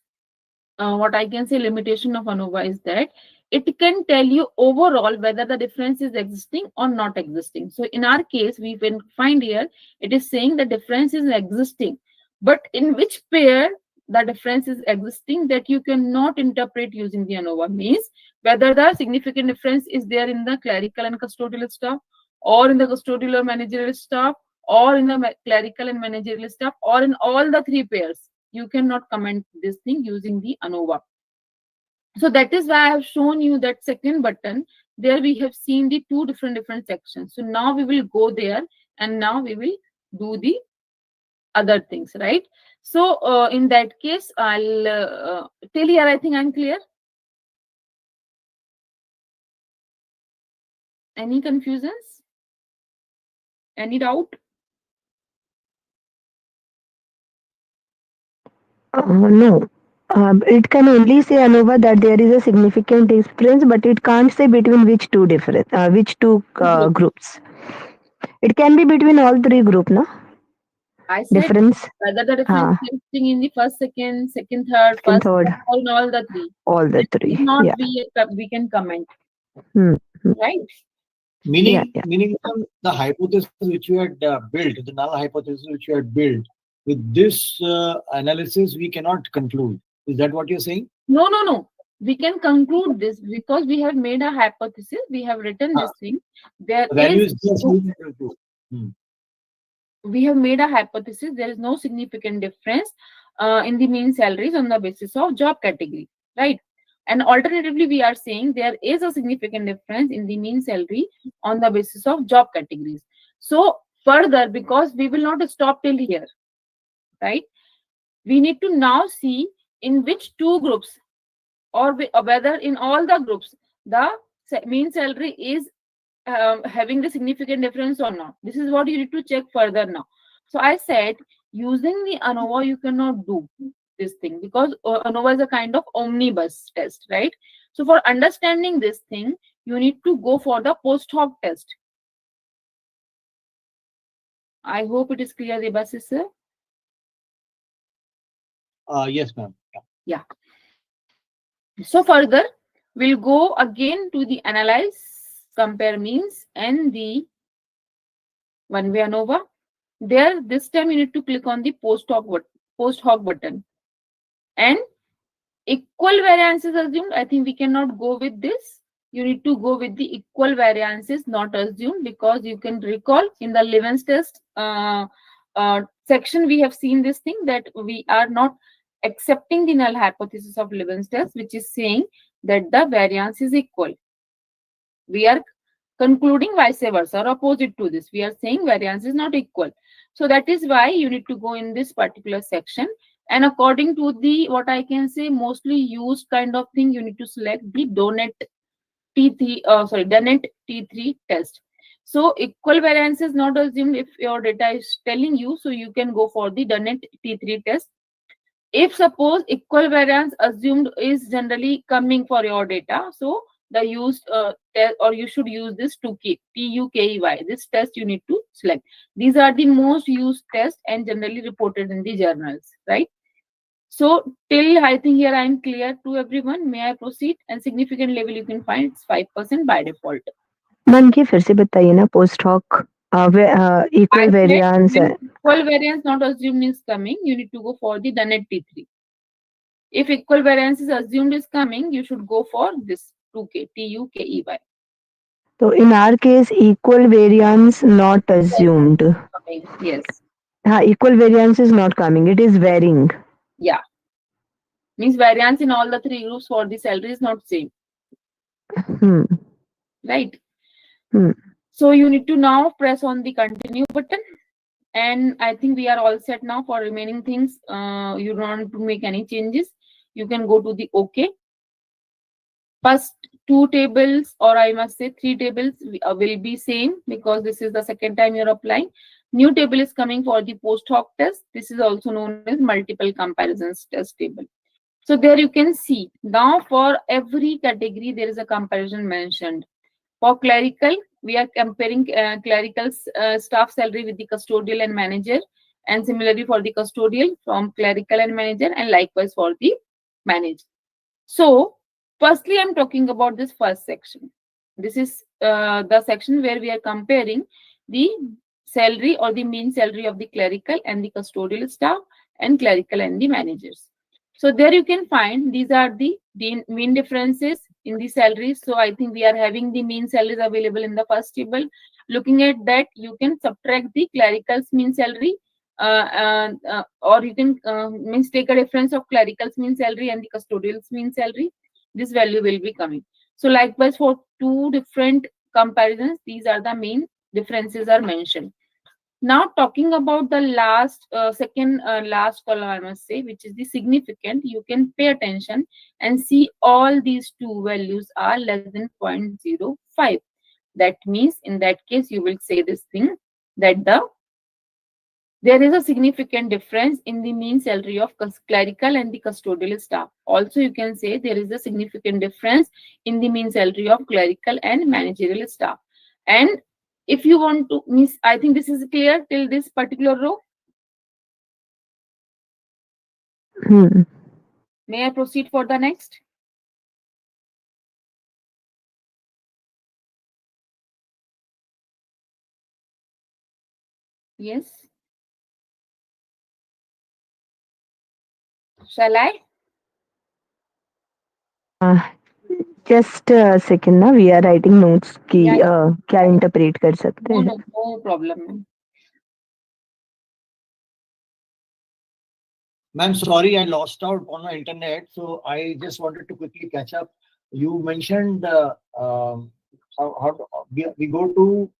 what I can say limitation of ANOVA is that it can tell you overall whether the difference is existing or not existing. So in our case, we can find here, it is saying the difference is existing, but in which pair the difference is existing, that you cannot interpret using the ANOVA. Means whether the significant difference is there in the clerical and custodial staff, or in the custodial or managerial staff, or in the clerical and managerial staff, or in all the three pairs. You cannot comment this thing using the ANOVA. So that is why I have shown you that second button. There we have seen the two different sections. So now we will go there, and now we will do the other things, right? So in that case, I'll till here I think I'm clear. Any confusions? Any doubt? No. It can only say ANOVA that there is a significant difference, but it can't say between which two groups. It can be between all three groups, no? I said Difference. whether the difference is existing in the first, second, third, Second, first, third, or in all the three. all the If three. not, Yeah. we can comment. Right? Meaning, Yeah. meaning the hypothesis which you had built, the null hypothesis which you had built, with this analysis, we cannot conclude. Is that what you're saying? No. We can conclude this because we have made a hypothesis. We have written this thing. There is we have made a hypothesis. There is no significant difference in the mean salaries on the basis of job category, right? And alternatively, we are saying there is a significant difference in the mean salary on the basis of job categories. So further, because we will not stop till here, right? We need to now see in which two groups, or whether in all the groups, the mean salary is having the significant difference or not. This is what you need to check further now. So I said, using the ANOVA, you cannot do this thing because ANOVA is a kind of omnibus test, right? So for understanding this thing, you need to go for the post hoc test. I hope it is clear, Debasis sir. Yes, ma'am. Yeah. So further, we'll go again to the analyze, compare means, and the one-way ANOVA. There, this time you need to click on the post hoc button, and equal variance is assumed. I think we cannot go with this. You need to go with the equal variances not assumed, because you can recall in the Levens test section we have seen this thing, that we are not accepting the null hypothesis of Levens test, which is saying that the variance is equal. We are concluding vice versa, or opposite to this. We are saying variance is not equal. So that is why you need to go in this particular section. And according to the, what I can say, mostly used kind of thing, you need to select the Donut T3 test. So equal variance is not assumed if your data is telling you, so you can go for the Donut T3 test. If suppose equal variance assumed is generally coming for your data, so the used test, or you should use this TUKEY. This test you need to select. These are the most used tests and generally reported in the journals, right? So till I think here I am clear to everyone. May I proceed? And significant level you can find it's 5% by default. Ma'am ये फिर से बताइए ना post hoc equal variance. Equal variance not assumed is coming. You need to go for the Donut T3. If equal variance is assumed is coming, you should go for this TUKEY. So in our case, equal variance not assumed. Yes. Equal variance is not coming. It is varying. Yeah. Means variance in all the three groups for the salary is not same. Right. So you need to now press on the continue button. And I think we are all set now for remaining things. You don't want to make any changes. You can go to the OK. First two tables, or I must say three tables, will be same because this is the second time you're applying. New table is coming for the post hoc test. This is also known as multiple comparisons test table. So there you can see now for every category there is a comparison mentioned. For clerical, we are comparing clerical staff salary with the custodial and manager, and similarly for the custodial from clerical and manager, and likewise for the manager. So firstly, I'm talking about this first section. This is the section where we are comparing the salary or the mean salary of the clerical and the custodial staff, and clerical and the managers. So there you can find these are the mean differences in the salaries. So I think we are having the mean salaries available in the first table. Looking at that, you can subtract the clerical's mean salary, or you can means take a difference of clerical's mean salary and the custodial's mean salary. This value will be coming. So likewise for two different comparisons, these are the main differences are mentioned. Now talking about the last second last column, I must say, which is the significant, you can pay attention and see all these two values are less than 0.05. That means in that case you will say this thing that there is a significant difference in the mean salary of clerical and the custodial staff. Also you can say there is a significant difference in the mean salary of clerical and managerial staff. And if you want to miss, I think this is clear till this particular row. May I proceed for the next? Yes. Shall I? Just a second ना, we are writing notes कि क्या interpret कर सकते हैं. No problem. Ma'am, sorry, I lost out on my internet, so I just wanted to quickly catch up. You mentioned how we go to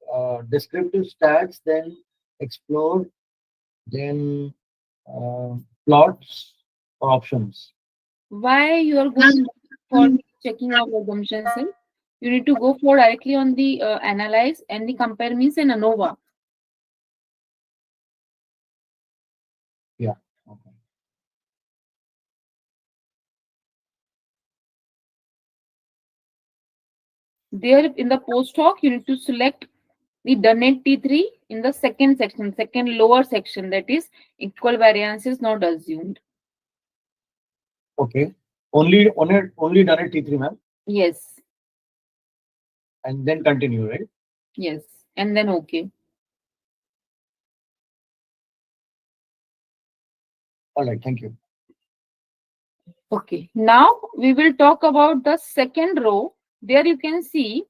descriptive stats, then explore, then plots or options. Why you are going for checking of assumptions? You need to go for directly on the analyze and the compare means in ANOVA. Yeah. Okay. There in the post hoc, you need to select the Dunnett T3 in the second section, second lower section, that is equal variance is not assumed. Okay. Only done at T3, ma'am. Yes. And then continue, right? Yes. And then okay. All right. Thank you. Okay. Now we will talk about the second row. There you can see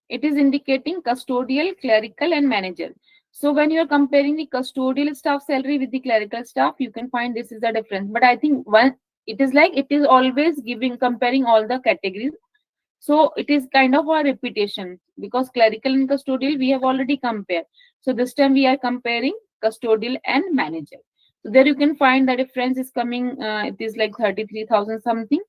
it is indicating custodial, clerical, and manager. So when you are comparing the custodial staff salary with the clerical staff, you can find this is the difference. But I think it is always comparing all the categories. So it is kind of a repetition because clerical and custodial we have already compared. So this time we are comparing custodial and manager. So there you can find the difference is coming. It is like 33,000 something.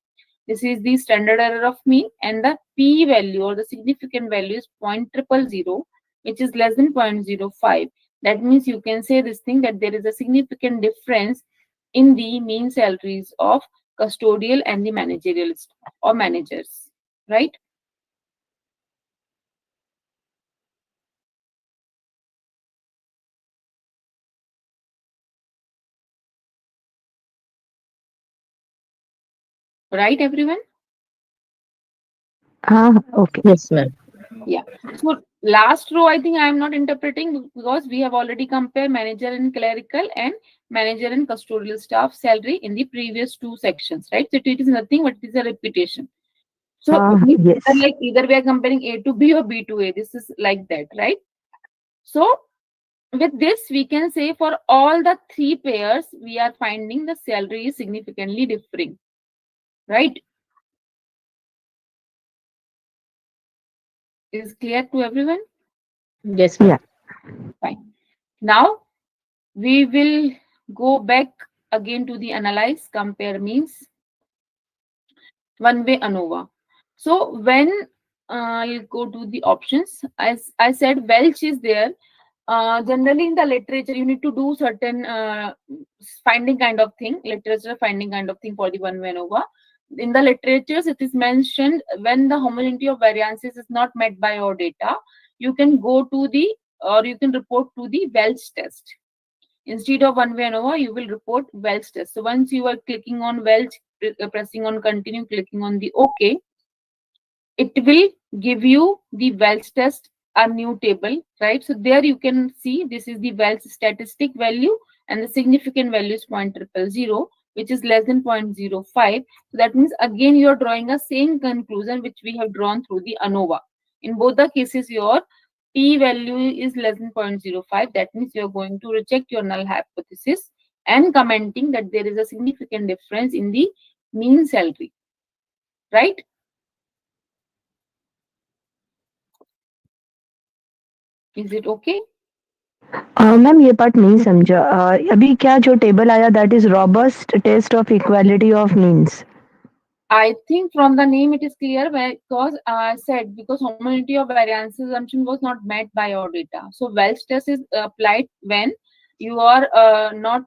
This is the standard error of mean, and the p value or the significant value is 0.000, which is less than 0.05. That means you can say this thing that there is a significant difference in the mean salaries of custodial and the managerial staff or managers, right? Right, everyone? Okay. Yes, ma'am. Yeah. So last row, I think I am not interpreting because we have already compared manager and clerical and manager and custodial staff salary in the previous two sections, right? So it is nothing but it is a repetition. So Yes. like either we are comparing A to B or B to A. This is like that, right? So with this, we can say for all the three pairs, we are finding the salary is significantly differing, right? Is clear to everyone? Yes, ma'am. Fine. Now we will go back again to the analyze, compare means one way ANOVA. So when I'll go to the options, as I said, Welch is there. Generally in the literature, you need to do certain finding kind of thing, literature finding kind of thing for the one-way ANOVA. In the literatures, it is mentioned when the homogeneity of variances is not met by your data, you can go to the, or you can report to the Welch test. Instead of one-way ANOVA, you will report Welch test. So once you are clicking on Welch, pressing on continue, clicking on the OK, it will give you the Welch test, a new table, right? So there you can see this is the Welch statistic value and the significant value is 0.000, which is less than 0.05. So that means again you are drawing a same conclusion which we have drawn through the ANOVA. In both the cases, your p value is less than 0.05. That means you are going to reject your null hypothesis and commenting that there is a significant difference in the mean salary, right? Is it okay? Ma'am ये part नहीं समझा अभी क्या जो table आया that is robust test of equality of means I think from the name it is clear because I said because homogeneity of variance assumption was not met by your data. So Welch test is applied when you are not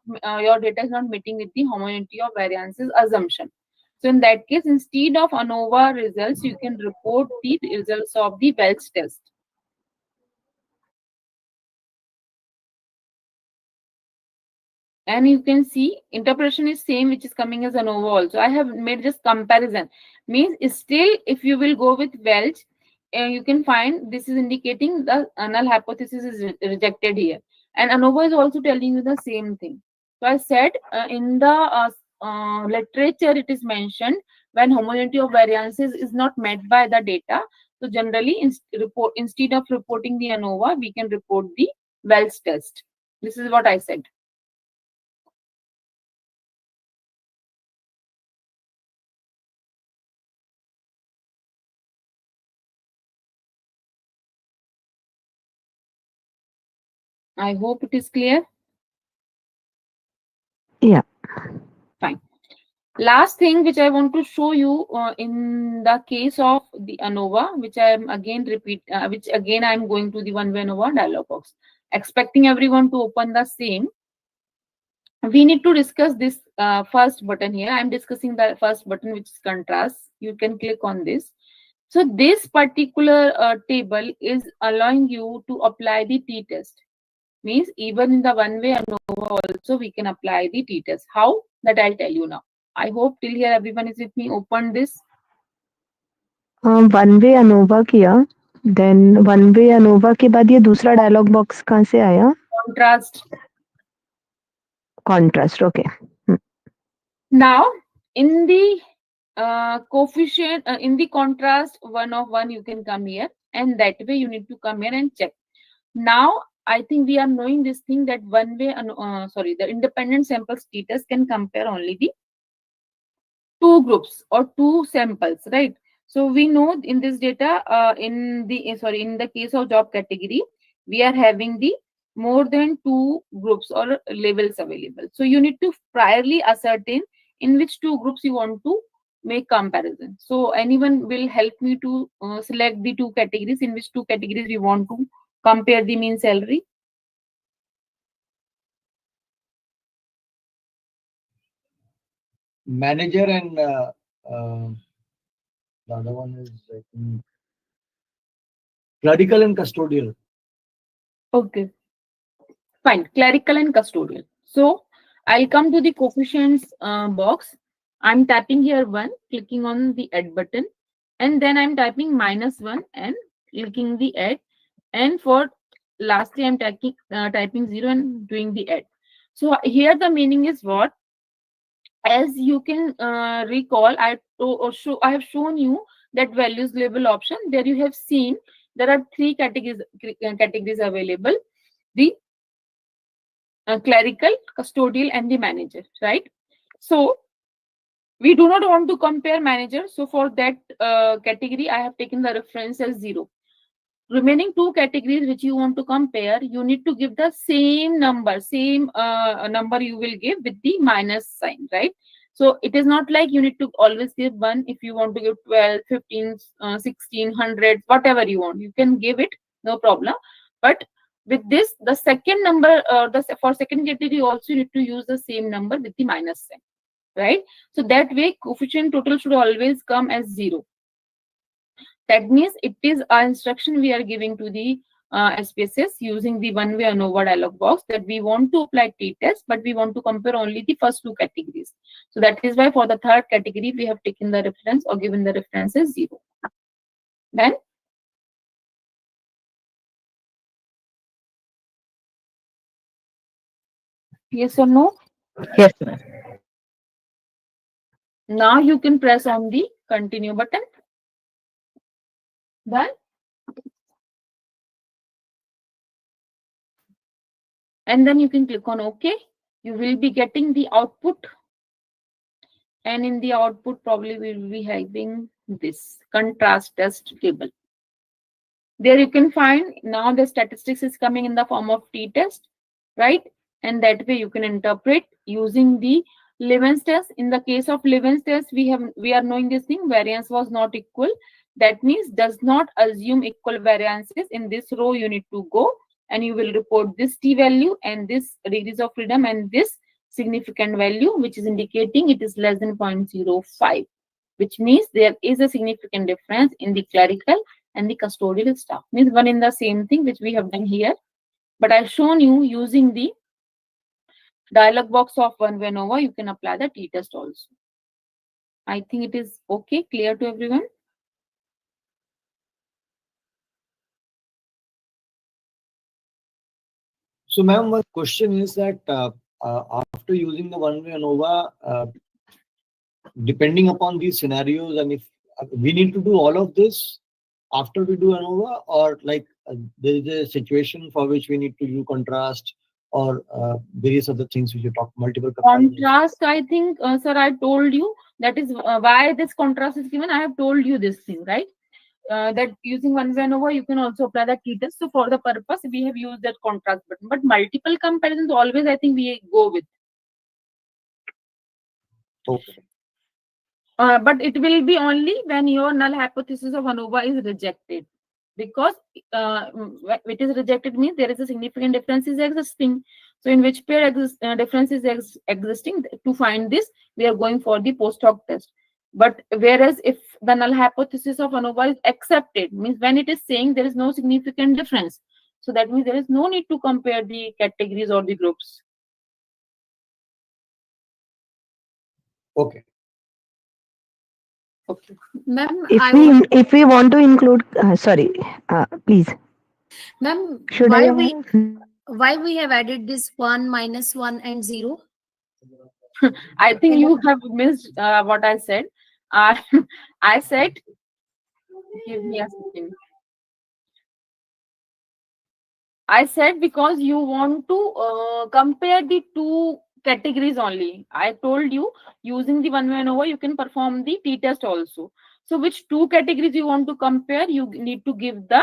your data is not meeting with the homogeneity of variances assumption. So in that case, instead of ANOVA results, you can report the results of the Welch test. And you can see interpretation is same, which is coming as ANOVA also. I have made just comparison. Means still, if you will go with Welch, you can find this is indicating the null hypothesis is rejected here. And ANOVA is also telling you the same thing. So I said in the literature, it is mentioned when homogeneity of variances is not met by the data. So generally, instead of reporting the ANOVA, we can report the Welch test. This is what I said. I hope it is clear. Yeah. Fine. Last thing which I want to show you in the case of the ANOVA, which I am again which again I am going to the one-way ANOVA dialog box, expecting everyone to open the same. We need to discuss this first button here. I am discussing the first button, which is contrast. You can click on this. So this particular table is allowing you to apply the t-test. Means even in the one-way ANOVA also we can apply the t-test. How? That I'll tell you now. I hope till here everyone is with me. Open this. One way ANOVA किया then one way ANOVA के बाद ये दूसरा dialogue box कहाँ से आया Contrast. Contrast okay Now in the coefficient in the contrast 1 of 1 you can come here, and that way you need to come here and check. Now I think we are knowing this thing that one way the independent samples t-test can compare only the two groups or two samples, right? So we know in this data in the case of job category, we are having the more than two groups or labels available. So you need to priorly ascertain in which two groups you want to make comparison. So anyone will help me to select the two categories, in which two categories we want to compare the mean salary. Manager and the other one is I think, clerical and custodial. Okay, fine. Clerical and custodial. So I'll come to the coefficients box. I'm tapping here 1, clicking on the add button, and then I'm typing -1 and clicking the add. And for lastly, I'm typing 0 and doing the add. So here the meaning is what? As you can recall, I have shown you that values label option. There you have seen there are three categories available: the clerical, custodial, and the manager, right? So we do not want to compare manager. So for that category, I have taken the reference as 0. Remaining two categories which you want to compare, you need to give the same number you will give with the minus sign, right? So it is not like you need to always give 1. If you want to give 12, 15, 16, 100, whatever you want, you can give it, no problem. But With this, the second number, for second category also you need to use the same number with the minus sign, right? So that way coefficient total should always come as 0. That means it is our instruction we are giving to the SPSS using the one-way ANOVA dialog box that we want to apply t-test, but we want to compare only the first two categories. So that is why for the third category, we have taken the reference or given the reference as 0. Then, yes or no? Yes, ma'am. Now you can press on the continue button. Done. And then you can click on OK. You will be getting the output. And in the output, probably we will be having this contrast test table. There you can find now the statistics is coming in the form of t-test, right? And that way you can interpret using the Leven's test. In the case of Leven's test, we are knowing this thing, variance was not equal. That means does not assume equal variances. In this row, you need to go and you will report this t value and this degrees of freedom and this significant value, which is indicating it is less than 0.05, which means there is a significant difference in the clerical and the custodial staff. Means one in the same thing, which we have done here. But I've shown you using the dialog box of one-way ANOVA, you can apply the t-test also. I think it is okay, clear to everyone. So, ma'am, one question is that after using the one-way ANOVA, depending upon these scenarios, and if we need to do all of this after we do ANOVA, or like there is a situation for which we need to do contrast or various other things which you talk multiple contrast. I think, sir, I told you that is why this contrast is given. I have told you this thing, right? That using one-way ANOVA, you can also apply the t-test. So for the purpose, we have used that contrast button. But multiple comparisons always, I think we go with. Okay. But it will be only when your null hypothesis of ANOVA is rejected. Because it is rejected means there is a significant difference is existing. So in which pair difference is existing, to find this, we are going for the post hoc test. But whereas if the null hypothesis of ANOVA is accepted, means when it is saying there is no significant difference, so that means there is no need to compare the categories or the groups. Okay. Okay. Ma'am, If we want to include, sorry, please. Ma'am, Should why we have added this 1, -1 and 0? I think you have missed what I said. I said, give me a second. I said because you want to compare the two categories only. I told you using the one-way ANOVA, you can perform the t-test also. So which two categories you want to compare, you need to give the,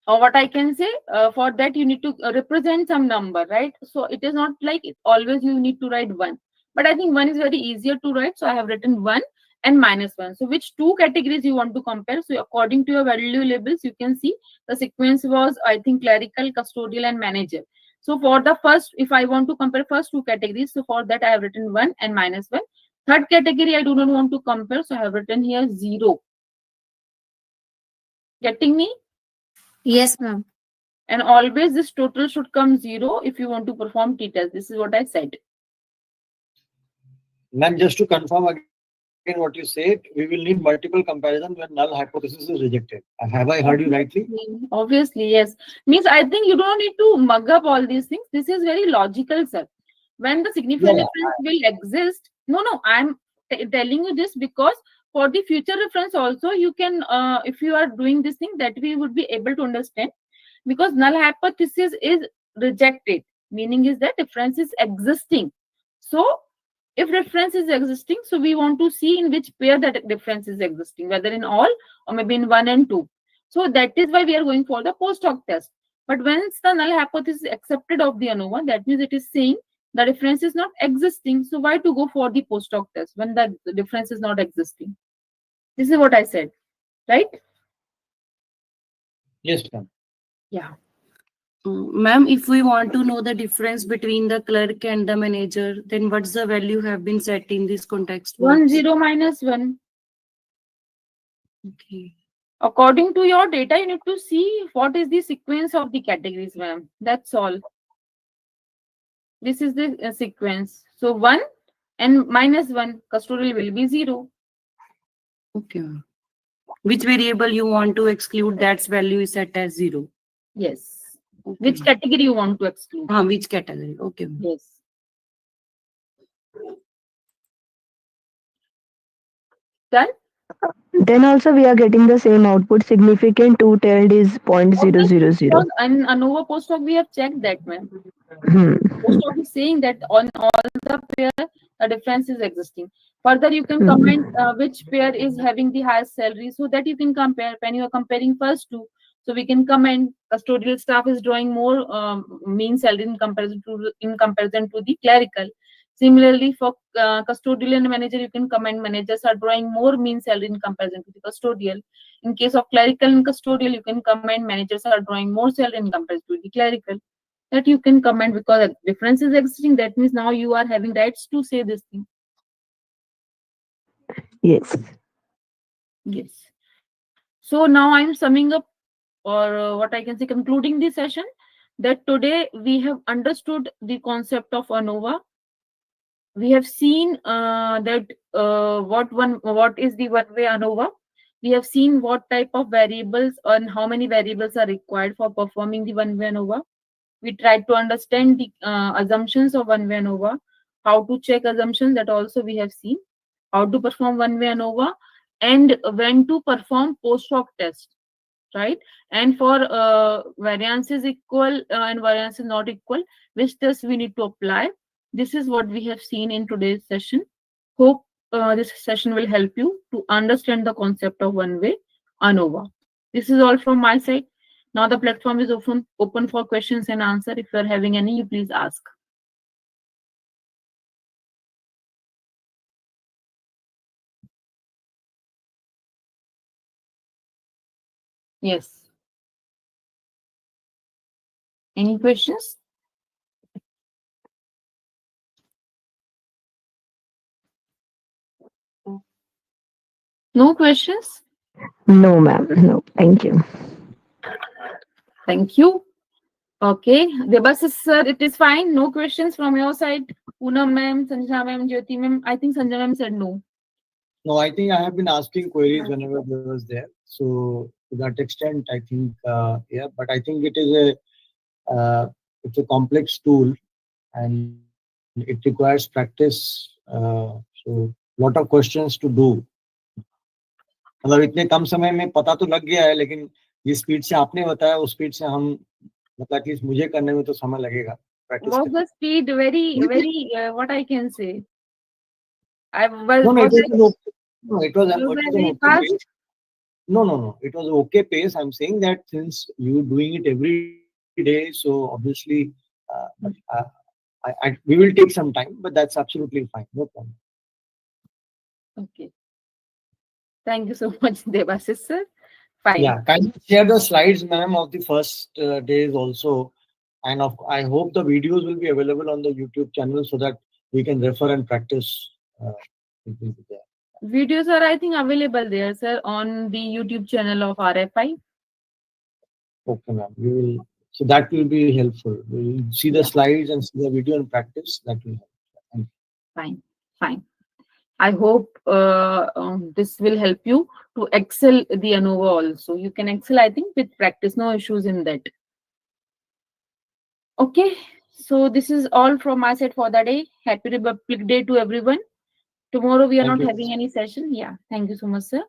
what I can say, for that you need to represent some number, right? So it is not like always you need to write 1. But I think 1 is very easier to write. So I have written 1 and -1. So which two categories you want to compare? So according to your value labels, you can see the sequence was, I think, clerical, custodial, and manager. So for the first, if I want to compare first two categories, so for that I have written 1 and -1. Third category, I do not want to compare. So I have written here 0. Getting me? Yes, ma'am. And always this total should come 0 if you want to perform t-test. This is what I said. Ma'am, just to confirm again what you said, we will need multiple comparison when null hypothesis is rejected. Have I heard you rightly? Obviously, yes. Means I think you don't need to mug up all these things. This is very logical, sir. When the significant difference will exist, no, I'm telling you this because for the future reference also, you can, if you are doing this thing, that we would be able to understand. Because null hypothesis is rejected, meaning is that difference is existing. So if difference is existing, so we want to see in which pair that difference is existing, whether in all or maybe in 1 and 2. So that is why we are going for the post hoc test. But once the null hypothesis is accepted of the ANOVA, that means it is saying the difference is not existing. So why to go for the post hoc test when the difference is not existing? This is what I said, right? Yes, ma'am. Yeah. Ma'am, if we want to know the difference between the clerk and the manager, then what's the value have been set in this context 1 box? 0 minus 1. Okay. According to your data, you need to see what is the sequence of the categories, ma'am. That's all. This is the sequence. So 1 and minus 1, custodial will be 0. Okay, ma'am. Which variable you want to exclude, that's value is set as 0. Yes. Okay. Which category you want to exclude? Which category? Okay, ma'am. Yes. Done? Then also we are getting the same output. Significant two-tailed is Obviously, 0.000. because in ANOVA post-hoc, we have checked that, ma'am. Hmm. Post-hoc is saying that on all the pair, the difference is existing. Further, you can Hmm. comment which pair is having the highest salary so that you can compare when you are comparing first two. So we can comment custodial staff is drawing more mean salary in comparison to the clerical. Similarly, for custodial and manager, you can comment managers are drawing more mean salary in comparison to the custodial. In case of clerical and custodial, you can comment managers are drawing more salary in comparison to the clerical. That you can comment because a difference is existing. That means now you are having rights to say this thing. Yes. Yes. So now I'm summing up, or what I can say, concluding the session, that today we have understood the concept of ANOVA. We have seen that what is the one-way ANOVA. We have seen what type of variables and how many variables are required for performing the one-way ANOVA. We tried to understand the assumptions of one-way ANOVA, how to check assumptions, that also we have seen, how to perform one-way ANOVA, and when to perform post-hoc test, right? And for variance is equal and variance is not equal, which test we need to apply. This is what we have seen in today's session. Hope this session will help you to understand the concept of one-way ANOVA. This is all from my side. Now the platform is open for questions and answer. If you are having any, you please ask. Yes. Any questions? No questions? No, ma'am. No. Thank you. Thank you. Okay. Debasis sir, it is fine. No questions from your side. Poonam ma'am, Sanjana ma'am, Jyoti ma'am. I think Sanjana ma'am said no. No, I think I have been asking queries whenever there was there. So to that extent, I think yeah, but I think it is it's a complex tool and it requires practice. So lot of questions to do. मतलब इतने कम समय में पता तो लग गया है, लेकिन जिस स्पीड से आपने बताया उस स्पीड से हम मतलब एटलीस्ट मुझे करने में तो समय लगेगा प्रैक्टिस Was करने the speed very what I can say? I was, No, no, was it was no, it was I, was I an very okay fast? pace. No, it was okay pace. I'm saying that since you doing it every day, so obviously, but, we will take some time, but that's absolutely fine. No problem. Okay. Thank you so much, Debasis sir. Fine. Yeah, kindly share the slides, ma'am, of the first days also, and I hope the videos will be available on the YouTube channel so that we can refer and practice. It will be there. Videos are, I think, available there, sir, on the YouTube channel of RFI. Okay, ma'am. We will. So that will be helpful. We'll see the slides and see the video and practice. That will help. Thank you. Fine, fine. I hope this will help you to excel the ANOVA also. You can excel, I think, with practice. No issues in that. Okay, so this is all from my side for the day. Happy Republic Day to everyone. Tomorrow we are Thank not you. having any session. Yeah, thank you so much, sir.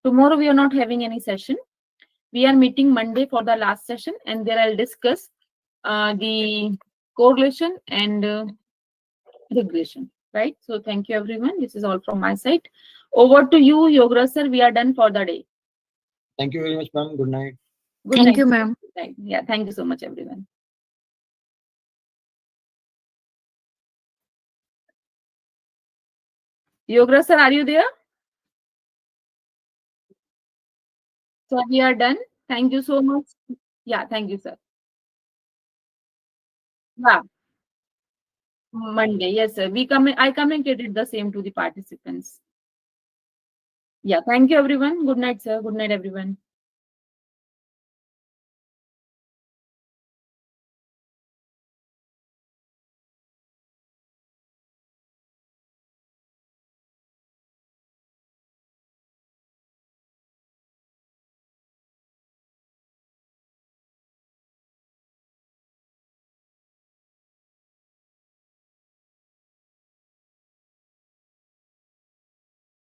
Tomorrow we are not having any session. We are meeting Monday for the last session, and there I'll discuss the correlation and regression. Right. So thank you, everyone. This is all from my side. Over to you, Yogra sir. We are done for the day. Thank you very much, ma'am. Good night. Good Thank night. you, ma'am. Good night. Yeah, thank you so much, everyone. Yogra sir, are you there? So we are done. Thank you so much. Yeah, thank you, sir. Yeah, Monday. Yes, sir. I communicated the same to the participants. Yeah, thank you, everyone. Good night, sir. Good night, everyone.